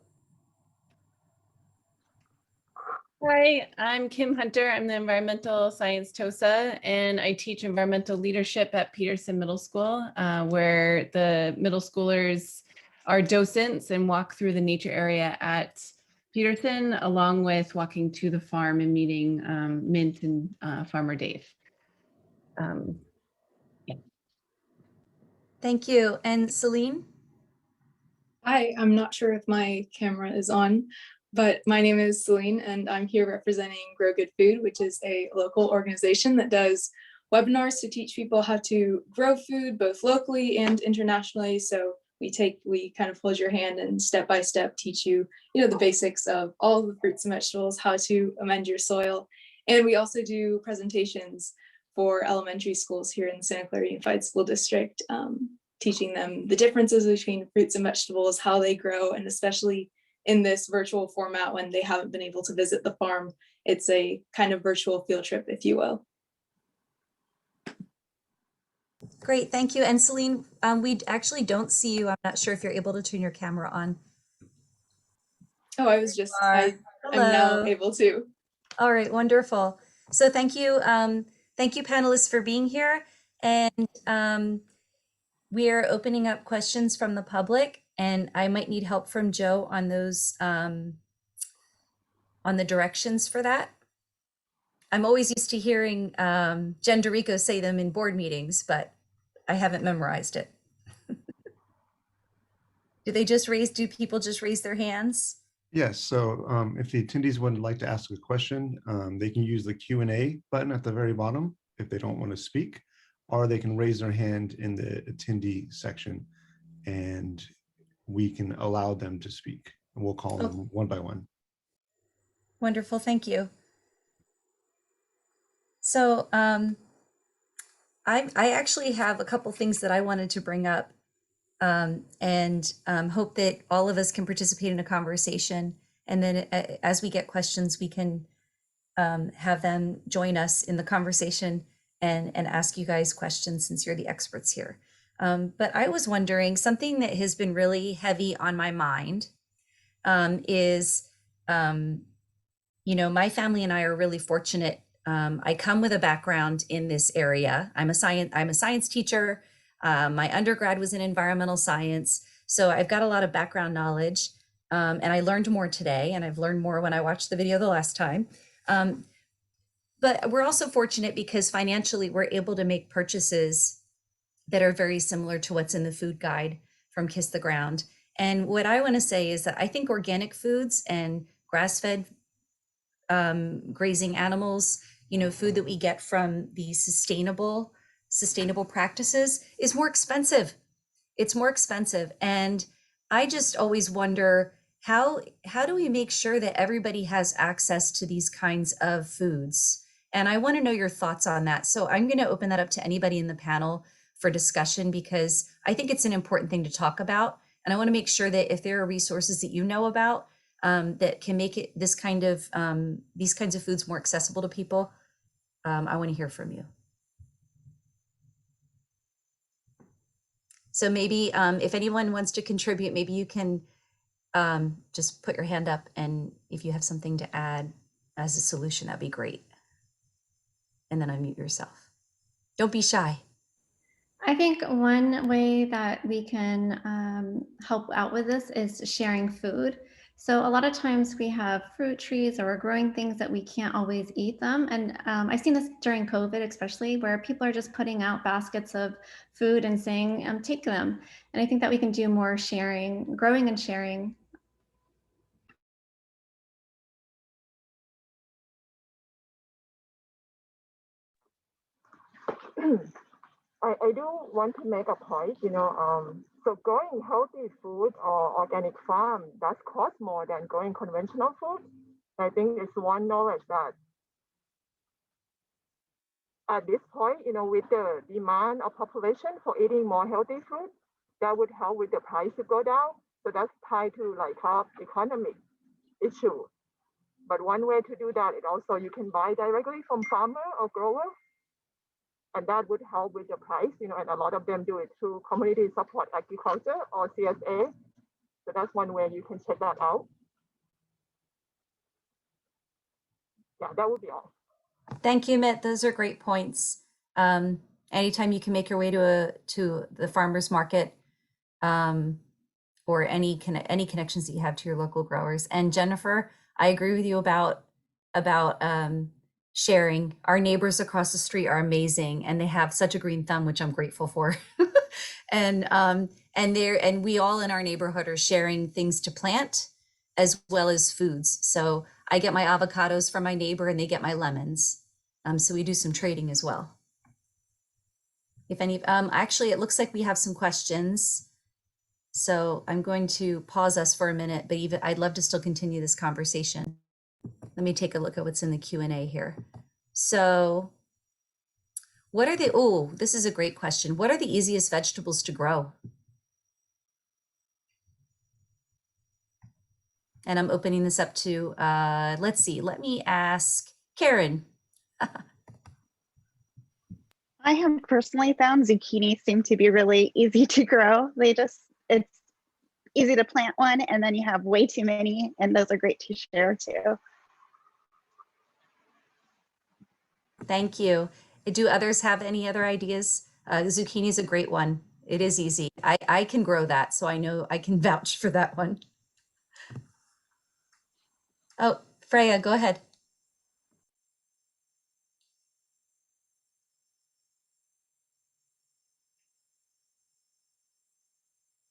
Hi, I'm Kim Hunter. I'm the environmental science TOSA, and I teach environmental leadership at Peterson Middle School, where the middle schoolers are docents and walk through the nature area at Peterson, along with walking to the farm and meeting Mint and Farmer Dave. Yeah. Thank you. And Celine? Hi, I'm not sure if my camera is on, but my name is Celine and I'm here representing Grow Good Food, which is a local organization that does webinars to teach people how to grow food both locally and internationally. So we kind of hold your hand and step by step teach you, the basics of all the fruits and vegetables, how to amend your soil. And we also do presentations for elementary schools here in the Santa Clara Unified School District, teaching them the differences between fruits and vegetables, how they grow, and especially in this virtual format when they haven't been able to visit the farm, it's a kind of virtual field trip, if you will. Great, thank you. And Celine, we actually don't see you. I'm not sure if you're able to turn your camera on. Oh, I was just, I'm now able to. All right, wonderful. So thank you panelists for being here. And we are opening up questions from the public, and I might need help from Joe on those, on the directions for that. I'm always used to hearing Jen Dorico say them in board meetings, but I haven't memorized it. Do people just raise their hands? Yes, so if the attendees would like to ask a question, they can use the Q&A button at the very bottom if they don't want to speak, or they can raise their hand in the attendee section and we can allow them to speak. And we'll call them one by one. Wonderful, thank you. So I actually have a couple things that I wanted to bring up and hope that all of us can participate in a conversation. And then as we get questions, we can have them join us in the conversation and ask you guys questions since you're the experts here. But I was wondering, something that has been really heavy on my mind is, my family and I are really fortunate. I come with a background in this area. I'm a science teacher. My undergrad was in environmental science. So I've got a lot of background knowledge. And I learned more today, and I've learned more when I watched the video the last time. But we're also fortunate because financially we're able to make purchases that are very similar to what's in the food guide from Kiss the Ground. And what I want to say is that I think organic foods and grass-fed grazing animals, food that we get from these sustainable practices is more expensive. It's more expensive. And I just always wonder, how do we make sure that everybody has access to these kinds of foods? And I want to know your thoughts on that. So I'm going to open that up to anybody in the panel for discussion, because I think it's an important thing to talk about. And I want to make sure that if there are resources that you know about that can make it these kinds of foods more accessible to people, I want to hear from you. So maybe if anyone wants to contribute, maybe you can just put your hand up, and if you have something to add as a solution, that'd be great. And then unmute yourself. Don't be shy. I think one way that we can help out with this is sharing food. So a lot of times we have fruit trees, or we're growing things that we can't always eat them. And I've seen this during COVID, especially, where people are just putting out baskets of food and saying, take them. And I think that we can do more sharing, growing and sharing. I do want to make a point, so growing healthy food or organic farm does cost more than growing conventional food. I think it's one knowledge that at this point, with the demand of population for eating more healthy food, that would help with the price to go down. So that's tied to like health economic issue. But one way to do that is also you can buy directly from farmer or grower, and that would help with the price, and a lot of them do it through community support agriculture or CSA. So that's one way you can check that out. Yeah, that would be all. Thank you, Mitt. Those are great points. Anytime you can make your way to the farmers market, or any connections that you have to your local growers. And Jennifer, I agree with you about sharing. Our neighbors across the street are amazing, and they have such a green thumb, which I'm grateful for. and we all in our neighborhood are sharing things to plant as well as foods. So I get my avocados from my neighbor, and they get my lemons. So we do some trading as well. If any, actually, it looks like we have some questions. So I'm going to pause us for a minute, but I'd love to still continue this conversation. Let me take a look at what's in the Q&A here. So this is a great question. What are the easiest vegetables to grow? And I'm opening this up to, let's see, let me ask Karen. I have personally found zucchini seem to be really easy to grow. It's easy to plant one, and then you have way too many, and those are great to share too. Thank you. Do others have any other ideas? Zucchini is a great one. It is easy. I can grow that, so I know I can vouch for that one. Oh, Freya, go ahead.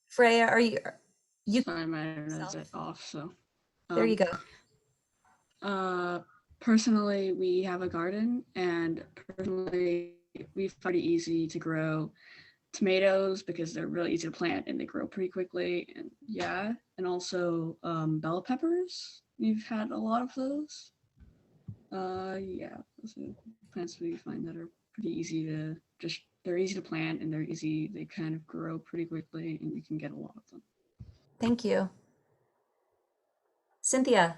Freya, are you? Sorry, my internet's off. So there you go. Personally, we have a garden, and personally, we find it easy to grow tomatoes because they're really easy to plant and they grow pretty quickly. And yeah, and also bell peppers. We've had a lot of those. Yeah, those are plants we find that are pretty easy to they're easy to plant, and they kind of grow pretty quickly, and you can get a lot of them. Thank you. Cynthia.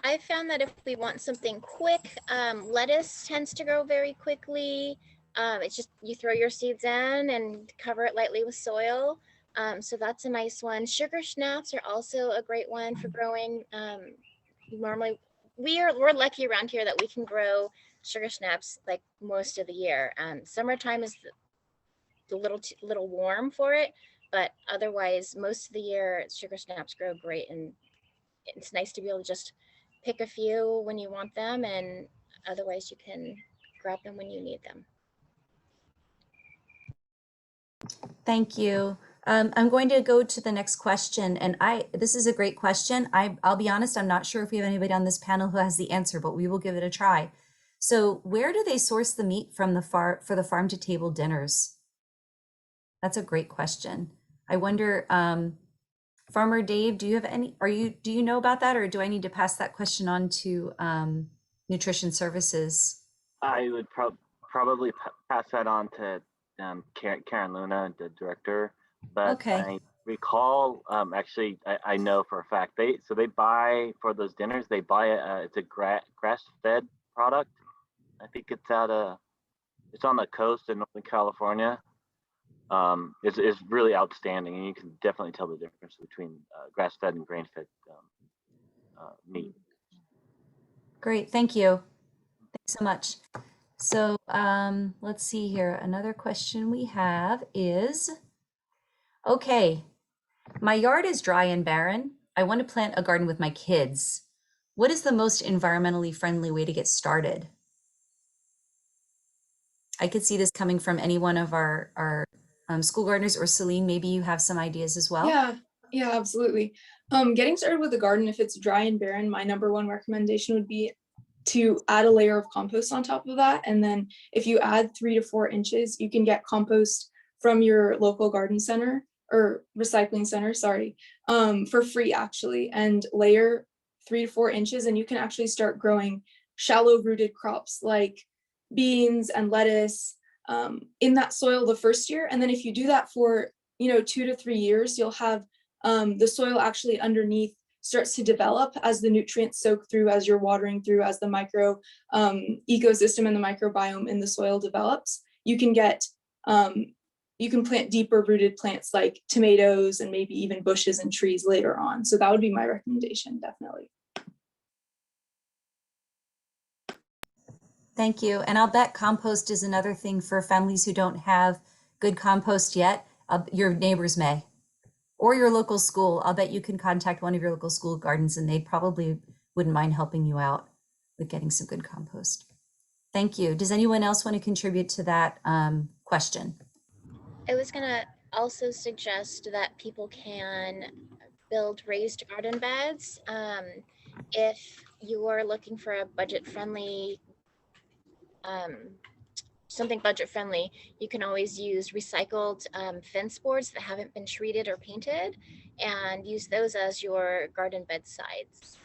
I found that if we want something quick, lettuce tends to grow very quickly. It's just you throw your seeds in and cover it lightly with soil. So that's a nice one. Sugar snaps are also a great one for growing. Normally, we're lucky around here that we can grow sugar snaps like most of the year. Summertime is a little warm for it, but otherwise, most of the year sugar snaps grow great, and it's nice to be able to just pick a few when you want them, and otherwise you can grab them when you need them. Thank you. I'm going to go to the next question, and this is a great question. I'll be honest, I'm not sure if we have anybody on this panel who has the answer, but we will give it a try. So where do they source the meat from for the farm to table dinners? That's a great question. I wonder, Farmer Dave, do you have any, do you know about that, or do I need to pass that question on to Nutrition Services? I would probably pass that on to Karen Luna, the director. But okay. I recall, actually, I know for a fact they buy for those dinners. They buy it's a grass-fed product. I think it's it's on the coast in Northern California. It's really outstanding, and you can definitely tell the difference between grass-fed and grain-fed meat. Great, thank you. Thanks so much. So let's see here. Another question we have is, okay, my yard is dry and barren. I want to plant a garden with my kids. What is the most environmentally friendly way to get started? I could see this coming from any one of our school gardeners, or Celine, maybe you have some ideas as well. Yeah, absolutely. Getting started with a garden, if it's dry and barren, my #1 recommendation would be to add a layer of compost on top of that. And then if you add 3 to 4 inches, you can get compost from your local garden center or recycling center, sorry, for free actually, and layer 3 to 4 inches, and you can actually start growing shallow rooted crops like beans and lettuce in that soil the first year. And then if you do that for 2 to 3 years, you'll have the soil actually underneath starts to develop as the nutrients soak through, as you're watering through, as the micro ecosystem and the microbiome in the soil develops. You can get you can plant deeper rooted plants like tomatoes and maybe even bushes and trees later on. So that would be my recommendation, definitely. Thank you. And I'll bet compost is another thing for families who don't have good compost yet. Your neighbors may, or your local school. I'll bet you can contact one of your local school gardens and they probably wouldn't mind helping you out with getting some good compost. Thank you. Does anyone else want to contribute to that question? I was gonna also suggest that people can build raised garden beds. If you're looking for a budget-friendly something budget-friendly, you can always use recycled fence boards that haven't been treated or painted and use those as your garden bed sides.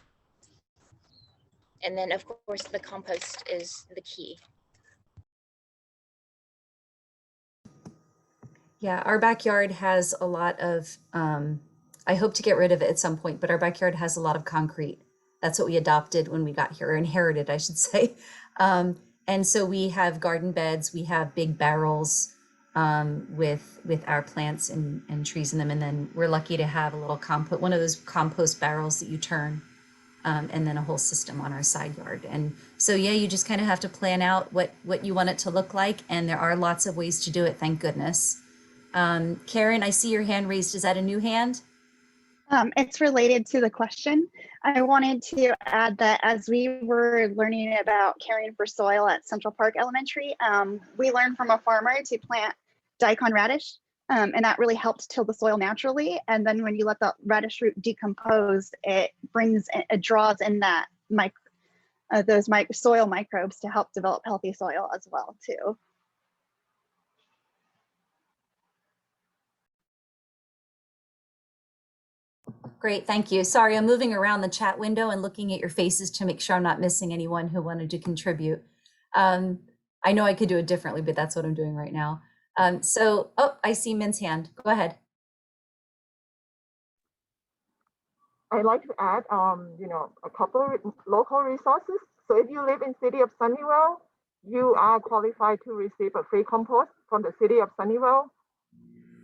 And then, of course, the compost is the key. Yeah, our backyard has a lot of, I hope to get rid of it at some point, but our backyard has a lot of concrete. That's what we adopted when we got here, or inherited, I should say. And so we have garden beds, we have big barrels with our plants and trees in them. And then we're lucky to have a little one of those compost barrels that you turn, and then a whole system on our side yard. And so, yeah, you just kind of have to plan out what you want it to look like. And there are lots of ways to do it, thank goodness. Karen, I see your hand raised. Is that a new hand? It's related to the question. I wanted to add that as we were learning about caring for soil at Central Park Elementary, we learned from a farmer to plant daikon radish, and that really helped till the soil naturally. And then when you let the radish root decompose, it draws in that those soil microbes to help develop healthy soil as well too. Great, thank you. Sorry, I'm moving around the chat window and looking at your faces to make sure I'm not missing anyone who wanted to contribute. I know I could do it differently, but that's what I'm doing right now. I see Min's hand. Go ahead. I'd like to add, a couple of local resources. So if you live in city of Sunnyvale, you are qualified to receive a free compost from the city of Sunnyvale.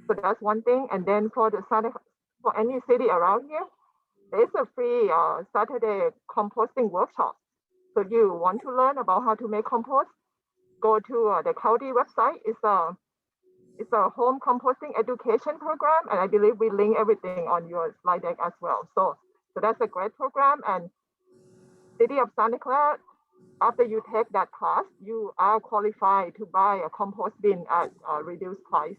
So that's one thing. And then for any city around here, there's a free Saturday composting workshop. So if you want to learn about how to make compost, go to the county website. It's a home composting education program, and I believe we link everything on your slide deck as well. So that's a great program. And City of Santa Clara, after you take that class, you are qualified to buy a compost bin at a reduced price.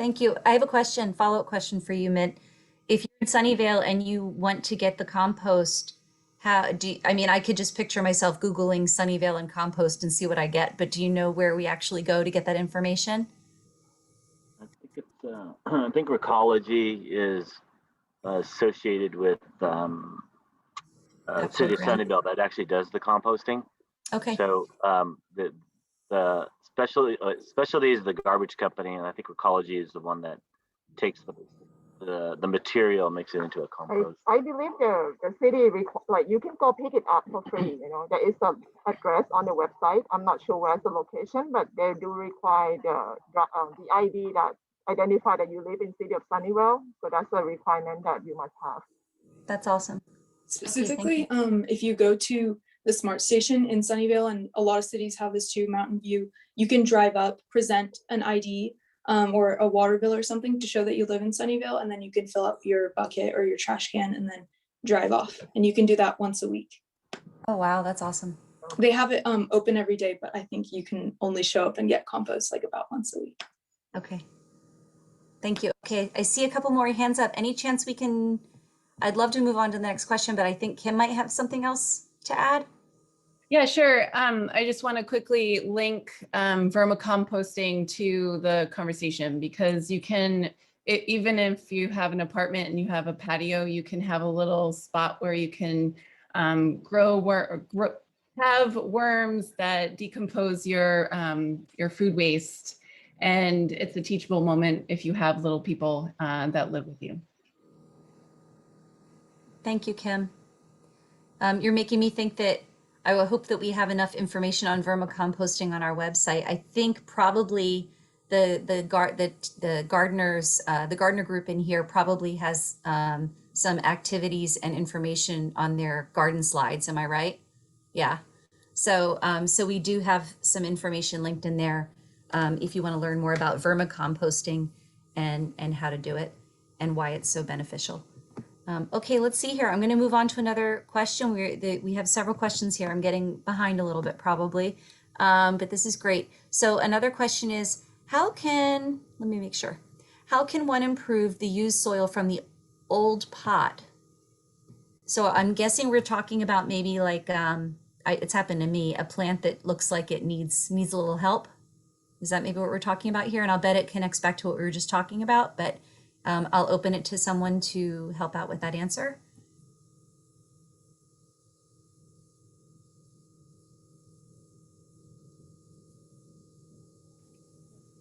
Thank you. I have a question, follow-up question for you, Mint. If you're in Sunnyvale and you want to get the compost, I mean, I could just picture myself Googling Sunnyvale and compost and see what I get, but do you know where we actually go to get that information? I think it's, I think Recology is associated with City of program. Sunnyvale that actually does the composting. Okay. So the specialty is the garbage company, and I think Recology is the one that takes the material, makes it into a compost. I believe the city like you can go pick it up for free. You know, there is an address on the website. I'm not sure where's the location, but they do require the ID that identify that you live in city of Sunnyvale. So that's a requirement that you must have. That's awesome. Specifically, if you go to the smart station in Sunnyvale, and a lot of cities have this too, Mountain View, you can drive up, present an ID or a water bill or something to show that you live in Sunnyvale, and then you can fill up your bucket or your trash can and then drive off. And you can do that once a week. Oh, wow, that's awesome. They have it open every day, but I think you can only show up and get compost like about once a week. Okay. Thank you. Okay, I see a couple more hands up. Any chance we can, I'd love to move on to the next question, but I think Kim might have something else to add. Yeah, sure. I just want to quickly link vermicomposting to the conversation, because you can, even if you have an apartment and you have a patio, you can have a little spot where you can have worms that decompose your food waste. And it's a teachable moment if you have little people that live with you. Thank you, Kim. You're making me think that I will hope that we have enough information on vermicomposting on our website. I think probably the gardener group in here probably has some activities and information on their garden slides. Am I right? Yeah. So so we do have some information linked in there if you want to learn more about vermicomposting and how to do it and why it's so beneficial. Okay, let's see here. I'm going to move on to another question. We have several questions here. I'm getting behind a little bit probably, but this is great. So another question is, let me make sure. How can one improve the used soil from the old pot? So I'm guessing we're talking about maybe like, it's happened to me, a plant that looks like it needs a little help. Is that maybe what we're talking about here? And I'll bet it connects back to what we were just talking about, but I'll open it to someone to help out with that answer.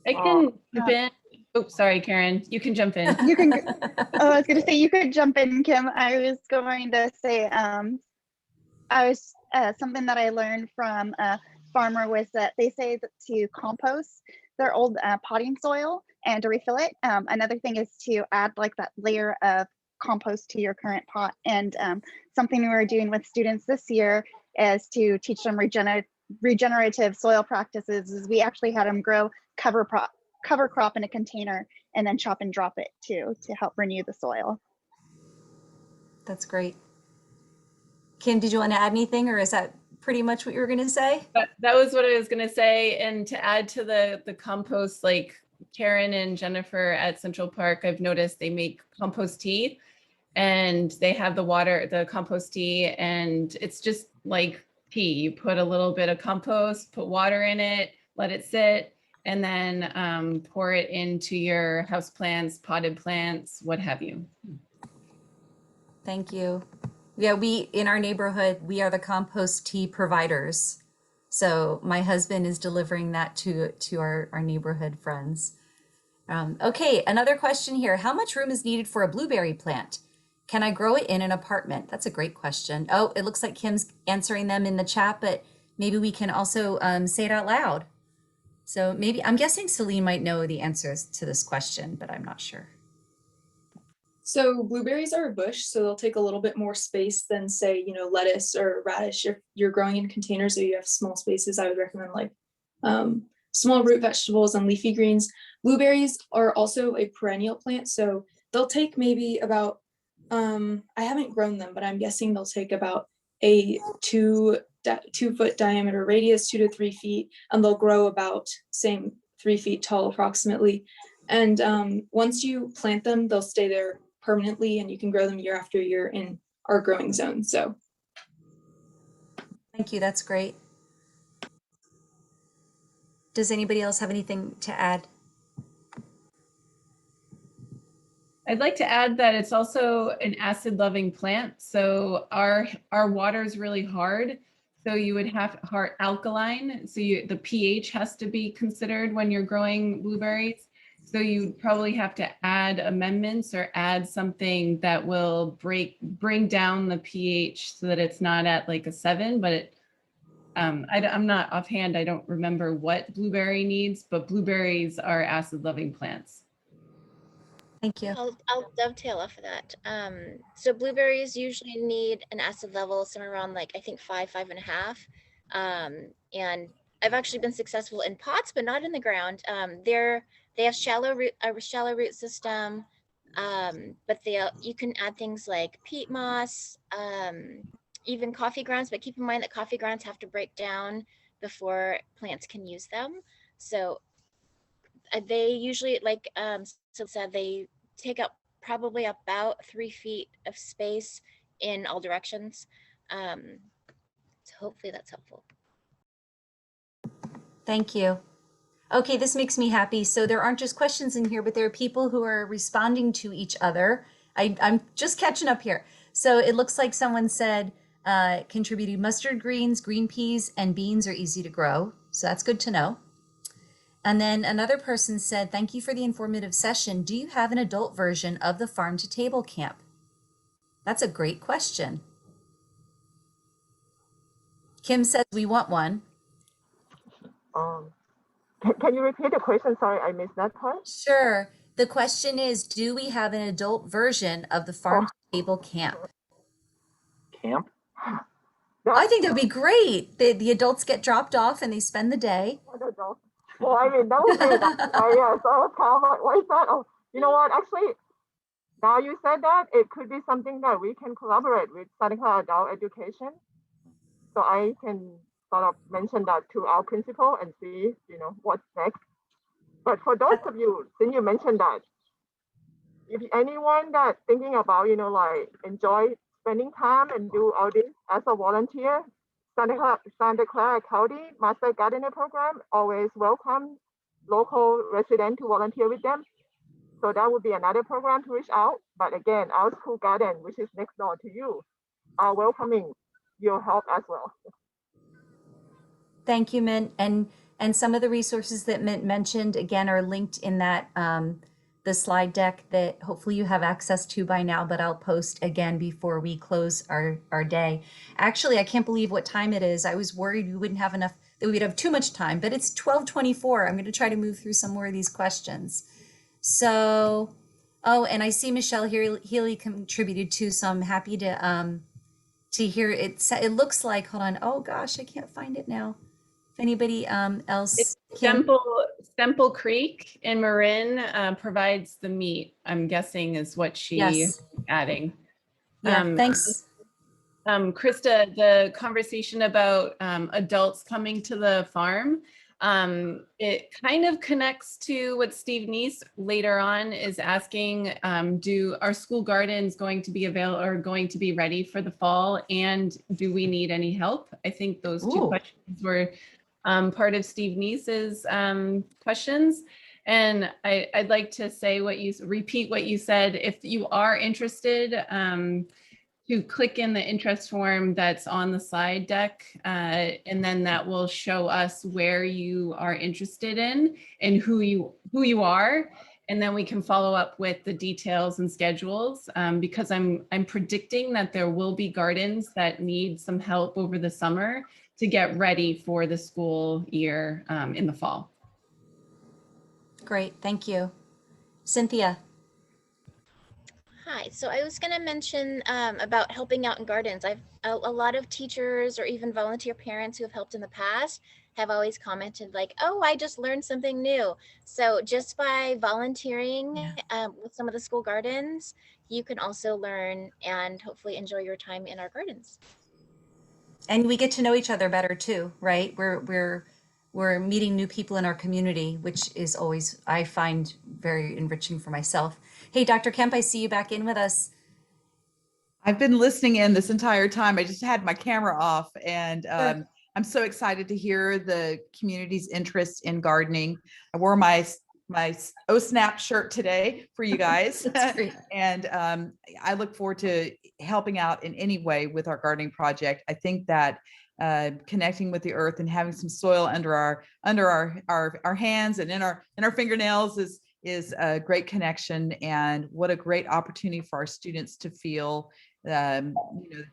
I can jump in. Oh, sorry, Karen. You can jump in. You can. Oh, I was going to say you could jump in, Kim. I was going to say, something that I learned from a farmer was that they say that to compost their old potting soil and to refill it. Another thing is to add like that layer of compost to your current pot. And something we were doing with students this year is to teach them regenerative soil practices. Is we actually had them grow cover crop in a container and then chop and drop it too to help renew the soil. That's great. Kim, did you want to add anything, or is that pretty much what you were going to say? That was what I was going to say. And to add to the compost, like Karen and Jennifer at Central Park, I've noticed they make compost tea, and they have the compost tea, and it's just like tea. You put a little bit of compost, put water in it, let it sit, and then pour it into your house plants, potted plants, what have you. Thank you. Yeah, in our neighborhood, we are the compost tea providers. So my husband is delivering that to our neighborhood friends. Okay, another question here. How much room is needed for a blueberry plant? Can I grow it in an apartment? That's a great question. Oh, it looks like Kim's answering them in the chat, but maybe we can also say it out loud. So maybe, I'm guessing Celine might know the answers to this question, but I'm not sure. So blueberries are a bush, so they'll take a little bit more space than say, lettuce or radish. If you're growing in containers or you have small spaces, I would recommend like small root vegetables and leafy greens. Blueberries are also a perennial plant, so they'll take maybe about, I haven't grown them, but I'm guessing they'll take about a 2-foot diameter radius, 2 to 3 feet, and they'll grow about same 3 feet tall approximately. And once you plant them, they'll stay there permanently and you can grow them year after year in our growing zone. So Thank you. That's great. Does anybody else have anything to add? I'd like to add that it's also an acid-loving plant. So our water is really hard. So you would have hard alkaline. So the pH has to be considered when you're growing blueberries. So you probably have to add amendments or add something that will bring down the pH so that it's not at like a 7, but I'm not offhand, I don't remember what blueberry needs, but blueberries are acid-loving plants. Thank you. I'll dovetail off of that. So blueberries usually need an acid level somewhere around like, I think 5.5. And I've actually been successful in pots, but not in the ground. They have a shallow root system, but you can add things like peat moss, even coffee grounds, but keep in mind that coffee grounds have to break down before plants can use them. So they usually, like so said, they take up probably about 3 feet of space in all directions. So hopefully that's helpful. Thank you. Okay, this makes me happy. So there aren't just questions in here, but there are people who are responding to each other. I'm just catching up here. So it looks like someone said, contributed mustard greens, green peas, and beans are easy to grow. So that's good to know. And then another person said, thank you for the informative session. Do you have an adult version of the Farm to Table Camp? That's a great question. Kim says we want one. Can you repeat the question? Sorry, I missed that part. Sure. The question is, do we have an adult version of the Farm to Table Camp? Camp? I think that would be great. The adults get dropped off and they spend the day. Well, I mean, that would be yeah, so I was kind of like, what is that? Oh, you know what? Actually, now you said that, it could be something that we can collaborate with Santa Clara Adult Education. So I can sort of mention that to our principal and see, what's next. But for those of you, since you mentioned that, if anyone that's thinking about, like enjoy spending time and do all this as a volunteer, Santa Clara County Master Gardener Program always welcome local residents to volunteer with them. So that would be another program to reach out. But again, our school garden, which is next door to you, are welcoming your help as well. Thank you, Mint. And some of the resources that Mint mentioned, again, are linked in that the slide deck that hopefully you have access to by now, but I'll post again before we close our day. Actually, I can't believe what time it is. I was worried we wouldn't have enough, that we'd have too much time, but it's 12:24. I'm going to try to move through some more of these questions. So, oh, and I see Michelle Healy contributed too, so I'm happy to hear it. It looks like, hold on, oh gosh, I can't find it now. If anybody else can. Semple Creek in Marin provides the meat, I'm guessing is what she's adding. Yeah, thanks. Krista, the conversation about adults coming to the farm, it kind of connects to what Steve Neese later on is asking, do our school gardens going to be available or going to be ready for the fall, and do we need any help? I think those two questions were part of Steve Neese's questions. And I'd like to say repeat what you said. If you are interested, to click in the interest form that's on the slide deck, and then that will show us where you are interested in and who you are. And then we can follow up with the details and schedules, because I'm predicting that there will be gardens that need some help over the summer to get ready for the school year in the fall. Great, thank you. Cynthia. Hi, so I was going to mention about helping out in gardens. A lot of teachers or even volunteer parents who have helped in the past have always commented like, oh, I just learned something new. So just by volunteering with some of the school gardens, you can also learn and hopefully enjoy your time in our gardens. And we get to know each other better too, right? We're meeting new people in our community, which is always, I find, very enriching for myself. Hey, Dr. Kemp, I see you back in with us. I've been listening in this entire time. I just had my camera off, and I'm so excited to hear the community's interest in gardening. I wore my Oh Snap shirt today for you guys. And I look forward to helping out in any way with our gardening project. I think that connecting with the earth and having some soil under our hands and in our fingernails is a great connection, and what a great opportunity for our students to feel that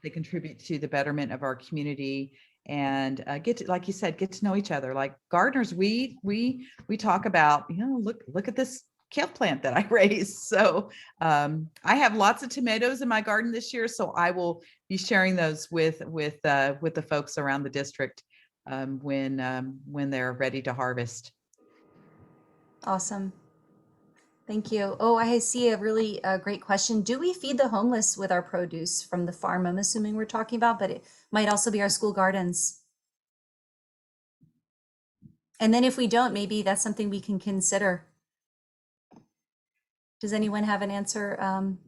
they contribute to the betterment of our community, and get to, like you said, get to know each other. Like gardeners, we talk about, look at this kale plant that I raised. So I have lots of tomatoes in my garden this year, so I will be sharing those with the folks around the district when they're ready to harvest. Awesome. Thank you. Oh, I see a really great question. Do we feed the homeless with our produce from the farm? I'm assuming we're talking about, but it might also be our school gardens. And then if we don't, maybe that's something we can consider. Does anyone have an answer,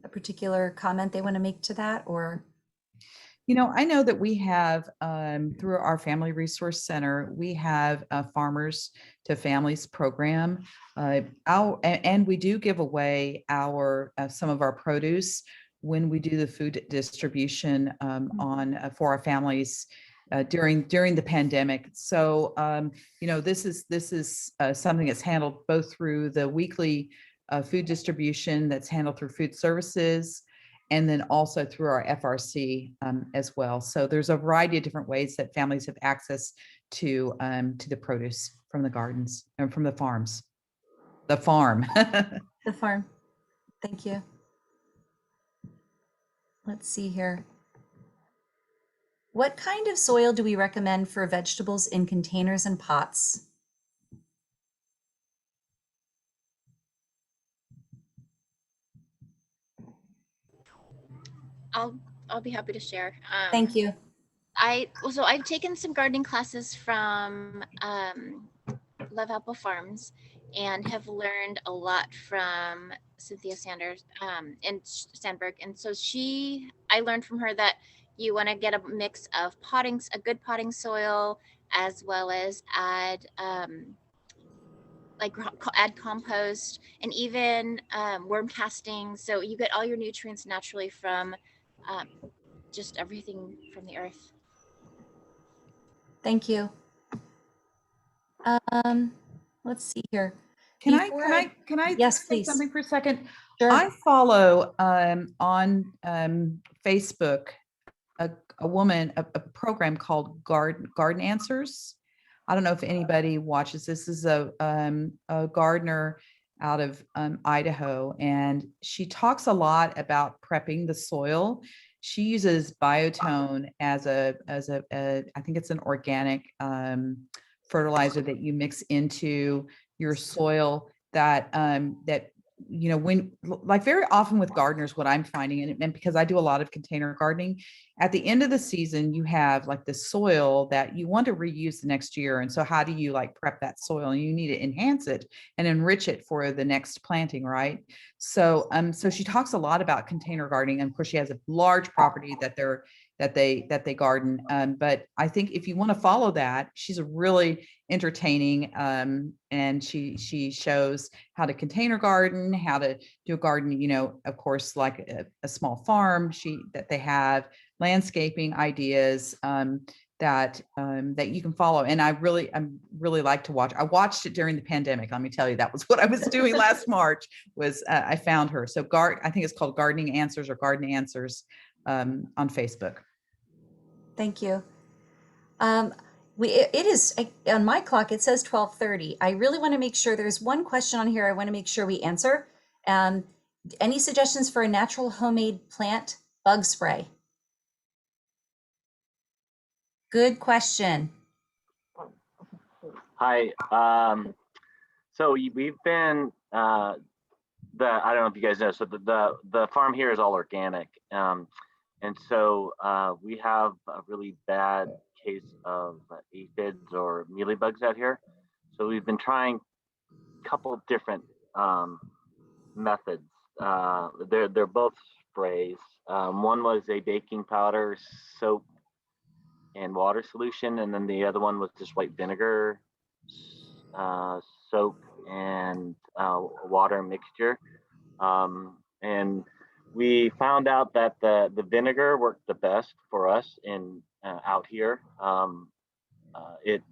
a particular comment they want to make to that, or? I know that we have, through our Family Resource Center, we have a Farmers to Families program. And we do give away some of our produce when we do the food distribution for our families during the pandemic. So, this is something that's handled both through the weekly food distribution that's handled through food services, and then also through our FRC as well. So there's a variety of different ways that families have access to the produce from the gardens and from the farms. The farm. The farm. Thank you. Let's see here. What kind of soil do we recommend for vegetables in containers and pots? I'll be happy to share. Thank you. I've taken some gardening classes from Love Apple Farms and have learned a lot from Cynthia Sanders and Sandberg. And so I learned from her that you want to get a mix of a good potting soil, as well as add add compost and even worm casting. So you get all your nutrients naturally from just everything from the earth. Thank you. Let's see here. Can I yes, say please. something for a second? Sure. I follow on Facebook a woman, a program called Garden Answers. I don't know if anybody watches. This is a gardener out of Idaho, and she talks a lot about prepping the soil. She uses biotone as a I think it's an organic fertilizer that you mix into your soil that when, like, very often with gardeners, what I'm finding, and because I do a lot of container gardening, at the end of the season, you have like the soil that you want to reuse the next year. And so how do you like prep that soil? And you need to enhance it and enrich it for the next planting, right? So so she talks a lot about container gardening, and of course she has a large property that they garden. But I think if you want to follow that, she's a really entertaining, and she shows how to container garden, how to do a garden, of course, like a small farm that they have, landscaping ideas that you can follow. And I really like to watch. I watched it during the pandemic. Let me tell you, that was what I was doing last March. Was I found her. So I think it's called Gardening Answers or Garden Answers on Facebook. Thank you. It is on my clock. It says 12:30. I really want to make sure there's one question on here I want to make sure we answer. Any suggestions for a natural homemade plant bug spray? Good question. Hi. So we've been I don't know if you guys know. So the farm here is all organic, and so we have a really bad case of aphids or mealybugs out here. So we've been trying a couple of different methods. They're both sprays. One was a baking powder, soap, and water solution, and then the other one was just white vinegar, soap, and water mixture. And we found out that the vinegar worked the best for us in out here. It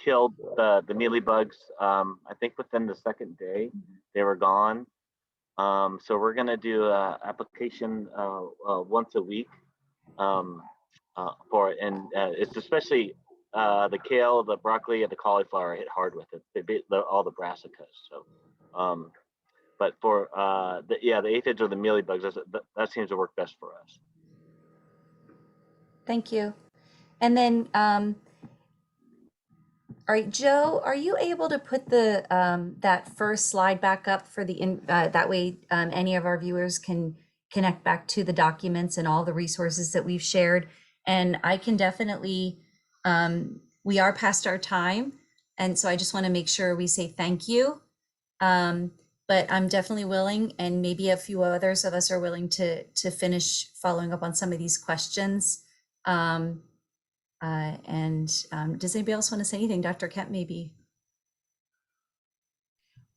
killed the mealybugs. I think within the second day, they were gone. So we're gonna do a application once a week for it, and it's especially the kale, the broccoli, and the cauliflower hit hard with it. They beat all the brassicas. So, but for the aphids or the mealybugs, that seems to work best for us. Thank you. And then, all right, Joe, are you able to put the that first slide back up for the that way any of our viewers can connect back to the documents and all the resources that we've shared? And I can definitely, we are past our time, and so I just want to make sure we say thank you. But I'm definitely willing, and maybe a few others of us are willing to finish following up on some of these questions. Does anybody else want to say anything? Dr. Kemp, maybe.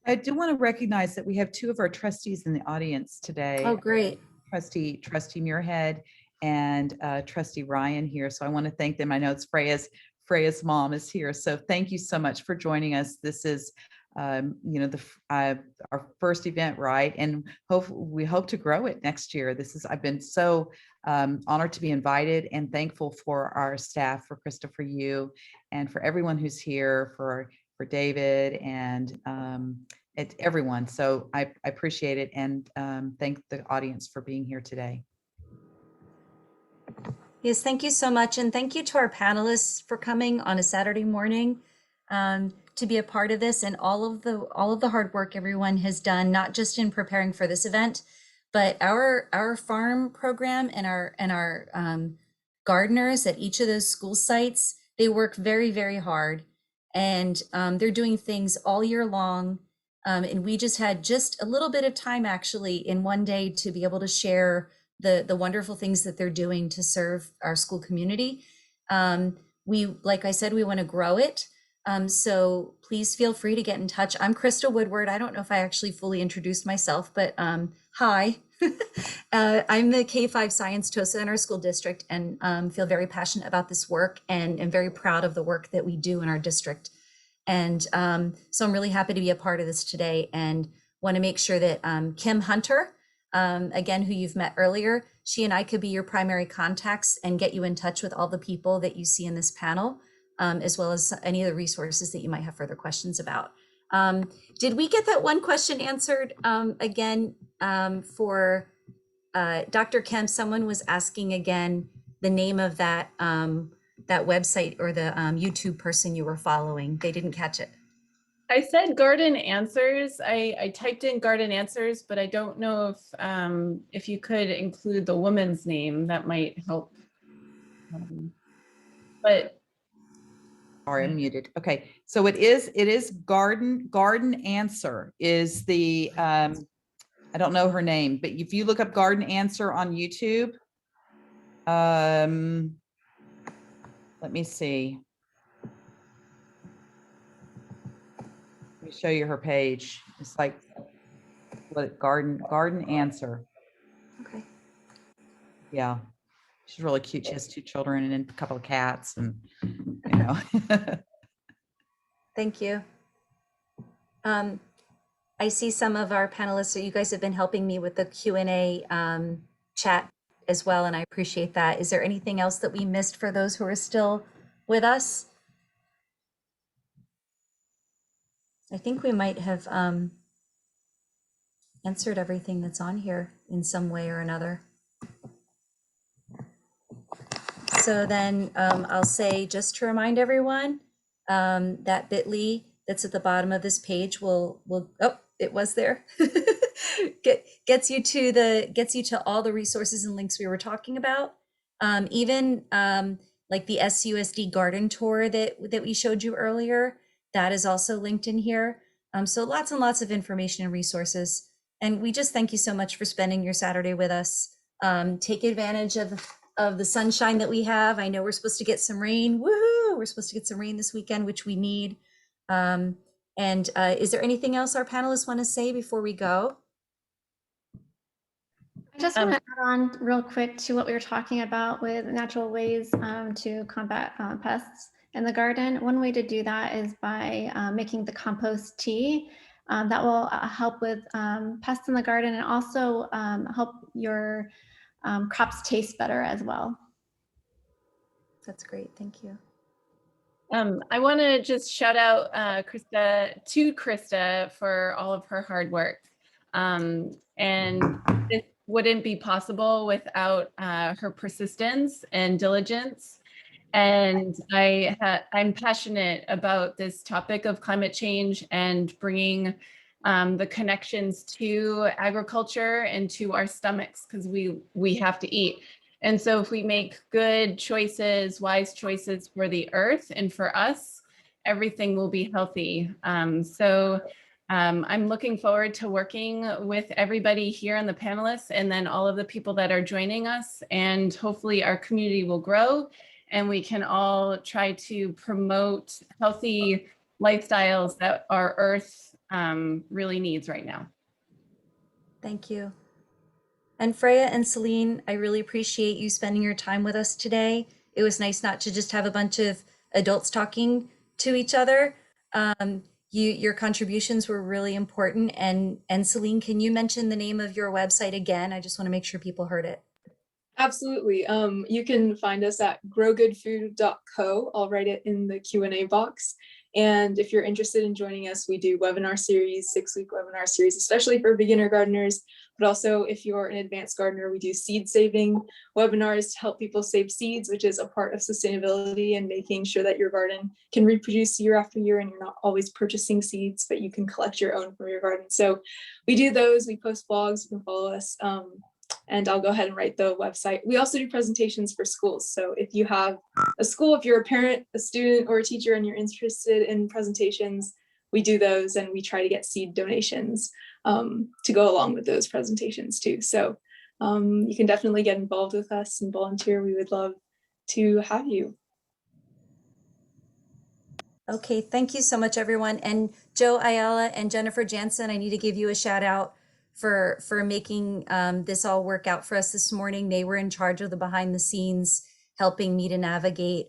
I do want to recognize that we have two of our trustees in the audience today. Oh, great. Trustee Muirhead and Trustee Ryan here. So I want to thank them. I know it's Freya's mom is here. So thank you so much for joining us. This is our first event, right? And we hope to grow it next year. I've been so honored to be invited, and thankful for our staff, for Krista, for you, and for everyone who's here, for David and everyone. So I appreciate it, and thank the audience for being here today. Yes, thank you so much. And thank you to our panelists for coming on a Saturday morning to be a part of this, and all of the hard work everyone has done, not just in preparing for this event, but our farm program and our gardeners at each of those school sites. They work very, very hard, and they're doing things all year long. And we just had just a little bit of time actually in one day to be able to share the wonderful things that they're doing to serve our school community. Like I said, we want to grow it. So please feel free to get in touch. I'm Krista Woodward. I don't know if I actually fully introduced myself, but hi. I'm the K-5 Science TOSA in our school district, and feel very passionate about this work, and am very proud of the work that we do in our district. And so I'm really happy to be a part of this today, and want to make sure that Kim Hunter, again, who you've met earlier, she and I could be your primary contacts and get you in touch with all the people that you see in this panel, as well as any of the resources that you might have further questions about. Did we get that one question answered? Again, for Dr. Kemp, someone was asking again the name of that that website or the YouTube person you were following. They didn't catch it. I said Garden Answers. I typed in Garden Answers, but I don't know if you could include the woman's name, that might help. But sorry, I'm muted. Okay, so it is Garden Answer is the I don't know her name, but if you look up Garden Answer on YouTube, let me see. Let me show you her page. It's like what Garden Answer. Okay. Yeah, she's really cute. She has 2 children and a couple of cats, and you know. Thank you. I see some of our panelists, so you guys have been helping me with the Q&A chat as well, and I appreciate that. Is there anything else that we missed for those who are still with us? I think we might have answered everything that's on here in some way or another. So then I'll say, just to remind everyone, that bit.ly that's at the bottom of this page will oh, it was there. gets you to all the resources and links we were talking about. Even like the SCUSD garden tour that we showed you earlier, that is also linked in here. So lots and lots of information and resources. And we just thank you so much for spending your Saturday with us. Take advantage of the sunshine that we have. I know we're supposed to get some rain. Woohoo! We're supposed to get some rain this weekend, which we need. Is there anything else our panelists want to say before we go? I just want to add on real quick to what we were talking about with natural ways to combat pests in the garden. One way to do that is by making the compost tea. That will help with pests in the garden and also help your crops taste better as well. That's great. Thank you. I want to just shout out Krista for all of her hard work. And this wouldn't be possible without her persistence and diligence. And I'm passionate about this topic of climate change and bringing the connections to agriculture and to our stomachs, because we have to eat. And so if we make good choices, wise choices for the earth and for us, everything will be healthy. I'm looking forward to working with everybody here and the panelists and then all of the people that are joining us. And hopefully our community will grow and we can all try to promote healthy lifestyles that our earth really needs right now. Thank you. And Freya and Celine, I really appreciate you spending your time with us today. It was nice not to just have a bunch of adults talking to each other. Your contributions were really important. And Celine, can you mention the name of your website again? I just want to make sure people heard it. Absolutely. You can find us at growgoodfood.co. I'll write it in the Q&A box. And if you're interested in joining us, we do webinar series, 6-week webinar series, especially for beginner gardeners. But also if you're an advanced gardener, we do seed saving webinars to help people save seeds, which is a part of sustainability and making sure that your garden can reproduce year after year and you're not always purchasing seeds, but you can collect your own from your garden. So we do those, we post blogs, you can follow us. And I'll go ahead and write the website. We also do presentations for schools. So if you have a school, if you're a parent, a student, or a teacher, and you're interested in presentations, we do those and we try to get seed donations to go along with those presentations too. So you can definitely get involved with us and volunteer. We would love to have you. Okay, thank you so much, everyone. And Joe Ayala and Jennifer Jansen, I need to give you a shout out for making this all work out for us this morning. They were in charge of the behind the scenes, helping me to navigate.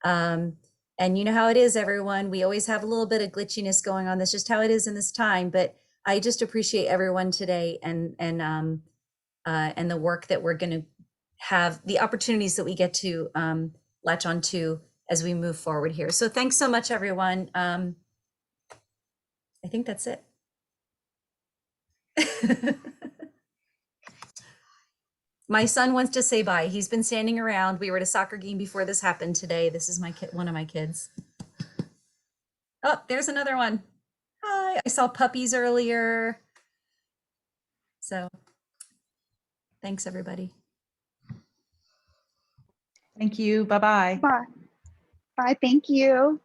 And you know how it is, everyone. We always have a little bit of glitchiness going on. That's just how it is in this time. But I just appreciate everyone today and the work that we're going to have, the opportunities that we get to latch onto as we move forward here. So thanks so much, everyone. I think that's it. My son wants to say bye. He's been standing around. We were at a soccer game before this happened today. This is my kid, one of my kids. Oh, there's another one. Hi, I saw puppies earlier. So thanks, everybody. Thank you. Bye-bye. Bye. Bye. Thank you.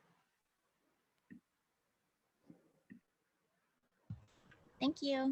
Thank you.